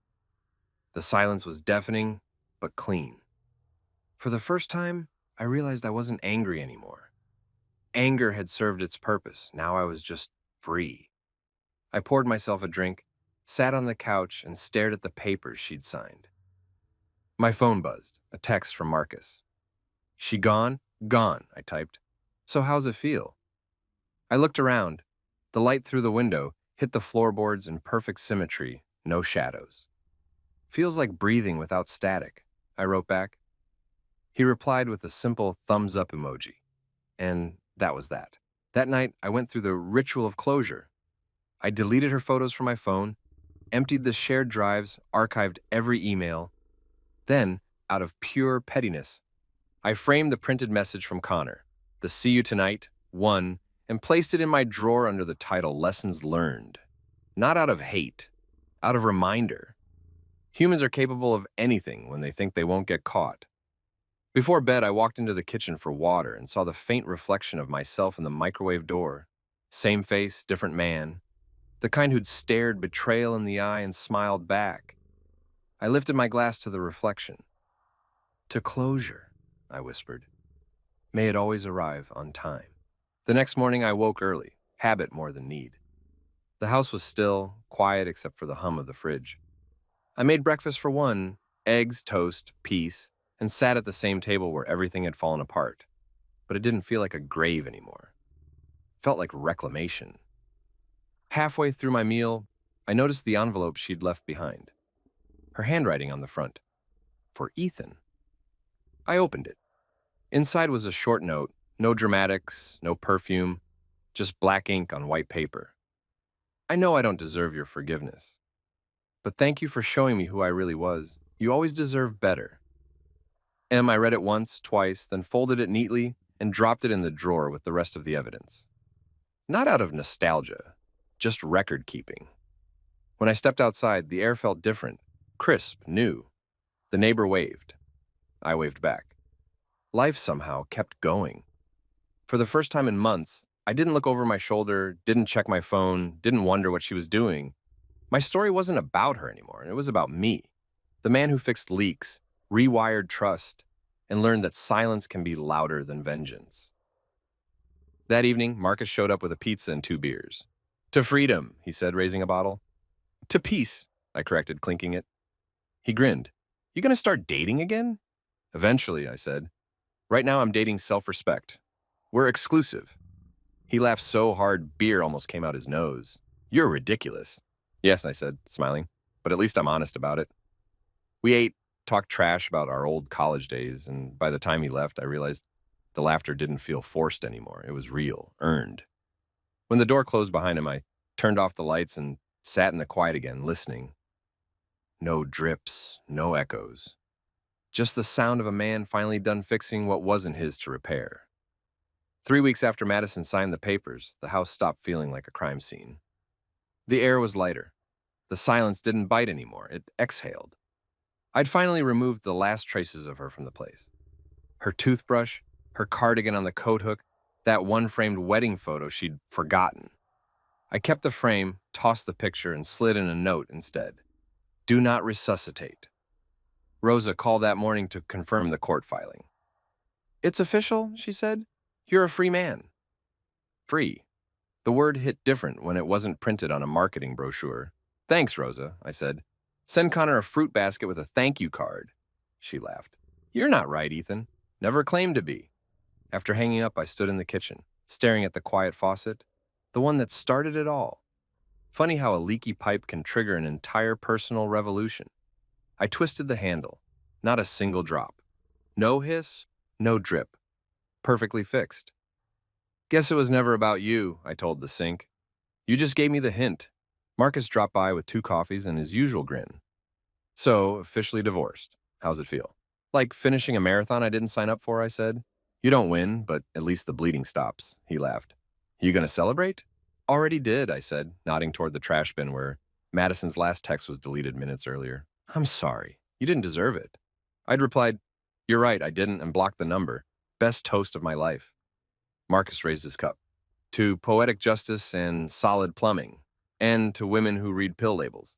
S1: The silence was deafening, but clean. For the first time, I realized I wasn't angry anymore. Anger had served its purpose. Now I was just free. I poured myself a drink, sat on the couch, and stared at the papers she'd signed. My phone buzzed, a text from Marcus. "She gone?" "Gone," I typed. "So how's it feel?" I looked around. The light through the window hit the floorboards in perfect symmetry, no shadows. "Feels like breathing without static," I wrote back. He replied with a simple thumbs up emoji. And that was that. That night, I went through the ritual of closure. I deleted her photos from my phone, emptied the shared drives, archived every email. Then, out of pure pettiness, I framed the printed message from Connor, the "See you tonight, 1, and placed it in my drawer under the title Lessons Learned. Not out of hate, out of reminder. Humans are capable of anything when they think they won't get caught. Before bed, I walked into the kitchen for water and saw the faint reflection of myself in the microwave door. Same face, different man. The kind who'd stared betrayal in the eye and smiled back. I lifted my glass to the reflection. "To closure," I whispered. "May it always arrive on time." The next morning, I woke early, habit more than need. The house was still, quiet except for the hum of the fridge. I made breakfast for 1, eggs, toast, peace, and sat at the same table where everything had fallen apart. But it didn't feel like a grave anymore. It felt like reclamation. Halfway through my meal, I noticed the envelope she'd left behind. Her handwriting on the front. For Ethan. I opened it. Inside was a short note, no dramatics, no perfume, just black ink on white paper. "I know I don't deserve your forgiveness, but thank you for showing me who I really was. You always deserve better." I read it once, twice, then folded it neatly and dropped it in the drawer with the rest of the evidence. Not out of nostalgia, just record keeping. When I stepped outside, the air felt different, crisp, new. The neighbor waved. I waved back. Life somehow kept going. For the first time in months, I didn't look over my shoulder, didn't check my phone, didn't wonder what she was doing. My story wasn't about her anymore, it was about me. The man who fixed leaks, rewired trust, and learned that silence can be louder than vengeance. That evening, Marcus showed up with a pizza and 2 beers. "To freedom," he said, raising a bottle. "To peace," I corrected, clinking it. He grinned. "You gonna start dating again?" "Eventually," I said. "Right now I'm dating self-respect. We're exclusive." He laughed so hard, beer almost came out his nose. "You're ridiculous." "Yes," I said, smiling, "but at least I'm honest about it." We ate, talked trash about our old college days, and by the time he left, I realized the laughter didn't feel forced anymore. It was real, earned. When the door closed behind him, I turned off the lights and sat in the quiet again, listening. No drips, no echoes. Just the sound of a man finally done fixing what wasn't his to repair. 3 weeks after Madison signed the papers, the house stopped feeling like a crime scene. The air was lighter. The silence didn't bite anymore. It exhaled. I'd finally removed the last traces of her from the place. Her toothbrush, her cardigan on the coat hook, that one framed wedding photo she'd forgotten. I kept the frame, tossed the picture, and slid in a note instead. Do not resuscitate. Rosa called that morning to confirm the court filing. It's official, she said. You're a free man. Free. The word hit different when it wasn't printed on a marketing brochure. Thanks, Rosa, I said. Send Connor a fruit basket with a thank you card. She laughed. You're not right, Ethan. Never claimed to be. After hanging up, I stood in the kitchen, staring at the quiet faucet, the one that started it all. Funny how a leaky pipe can trigger an entire personal revolution. I twisted the handle. Not a single drop. No hiss, no drip. Perfectly fixed. Guess it was never about you, I told the sink. You just gave me the hint. Marcus dropped by with 2 coffees and his usual grin. So, officially divorced. How's it feel? Like finishing a marathon I didn't sign up for, I said. You don't win, but at least the bleeding stops, he laughed. You gonna celebrate? Already did, I said, nodding toward the trash bin where Madison's last text was deleted minutes earlier. I'm sorry. You didn't deserve it. I'd replied, You're right, I didn't, and blocked the number. Best toast of my life. Marcus raised his cup. To poetic justice and solid plumbing, and to women who read pill labels.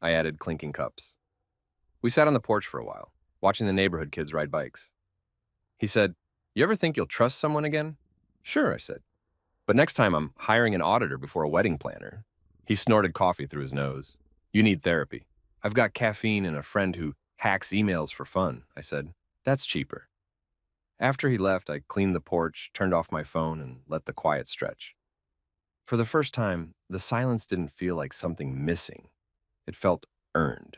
S1: I added clinking cups. We sat on the porch for a while, watching the neighborhood kids ride bikes. He said, You ever think you'll trust someone again? Sure, I said. But next time I'm hiring an auditor before a wedding planner. He snorted coffee through his nose. You need therapy. I've got caffeine and a friend who hacks emails for fun, I said. That's cheaper. After he left, I cleaned the porch, turned off my phone, and let the quiet stretch. For the first time, the silence didn't feel like something missing. It felt earned.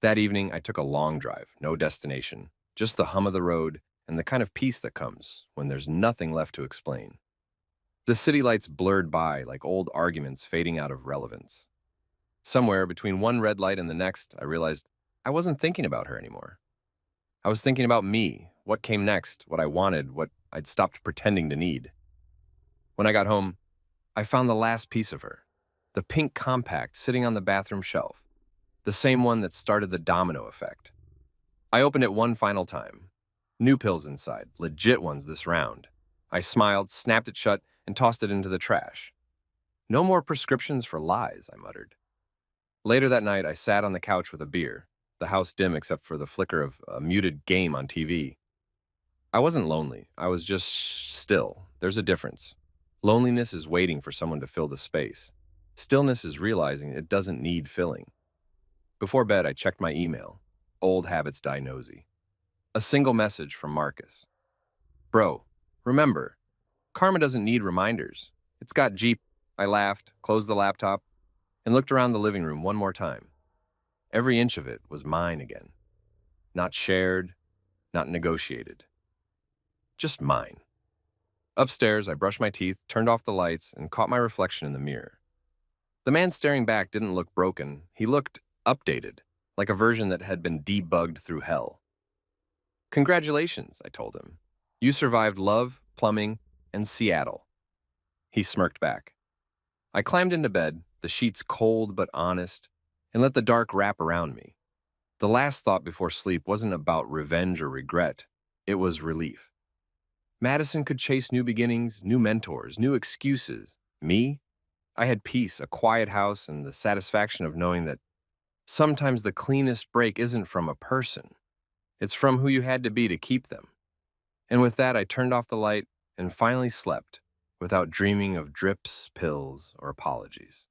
S1: That evening, I took a long drive, no destination, just the hum of the road and the kind of peace that comes when there's nothing left to explain. The city lights blurred by like old arguments fading out of relevance. Somewhere between one red light and the next, I realized I wasn't thinking about her anymore. I was thinking about me, what came next, what I wanted, what I'd stopped pretending to need. When I got home, I found the last piece of her, the pink compact sitting on the bathroom shelf, the same one that started the domino effect. I opened it one final time. New pills inside, legit ones this round. I smiled, snapped it shut, and tossed it into the trash. No more prescriptions for lies, I muttered. Later that night, I sat on the couch with a beer, the house dim except for the flicker of a muted game on TV. I wasn't lonely. I was just still. There's a difference. Loneliness is waiting for someone to fill the space. Stillness is realizing it doesn't need filling. Before bed, I checked my email. Old habits die nosy. A single message from Marcus. Bro, remember, karma doesn't need reminders. It's got Jeep. I laughed, closed the laptop, and looked around the living room one more time. Every inch of it was mine again. Not shared, not negotiated. Just mine. Upstairs, I brushed my teeth, turned off the lights, and caught my reflection in the mirror. The man staring back didn't look broken. He looked updated, like a version that had been debugged through hell. Congratulations, I told him. You survived love, plumbing, and Seattle. He smirked back. I climbed into bed, the sheets cold but honest, and let the dark wrap around me. The last thought before sleep wasn't about revenge or regret. It was relief. Madison could chase new beginnings, new mentors, new excuses. Me? I had peace, a quiet house, and the satisfaction of knowing that sometimes the cleanest break isn't from a person. It's from who you had to be to keep them. And with that, I turned off the light and finally slept without dreaming of drips, pills, or apologies.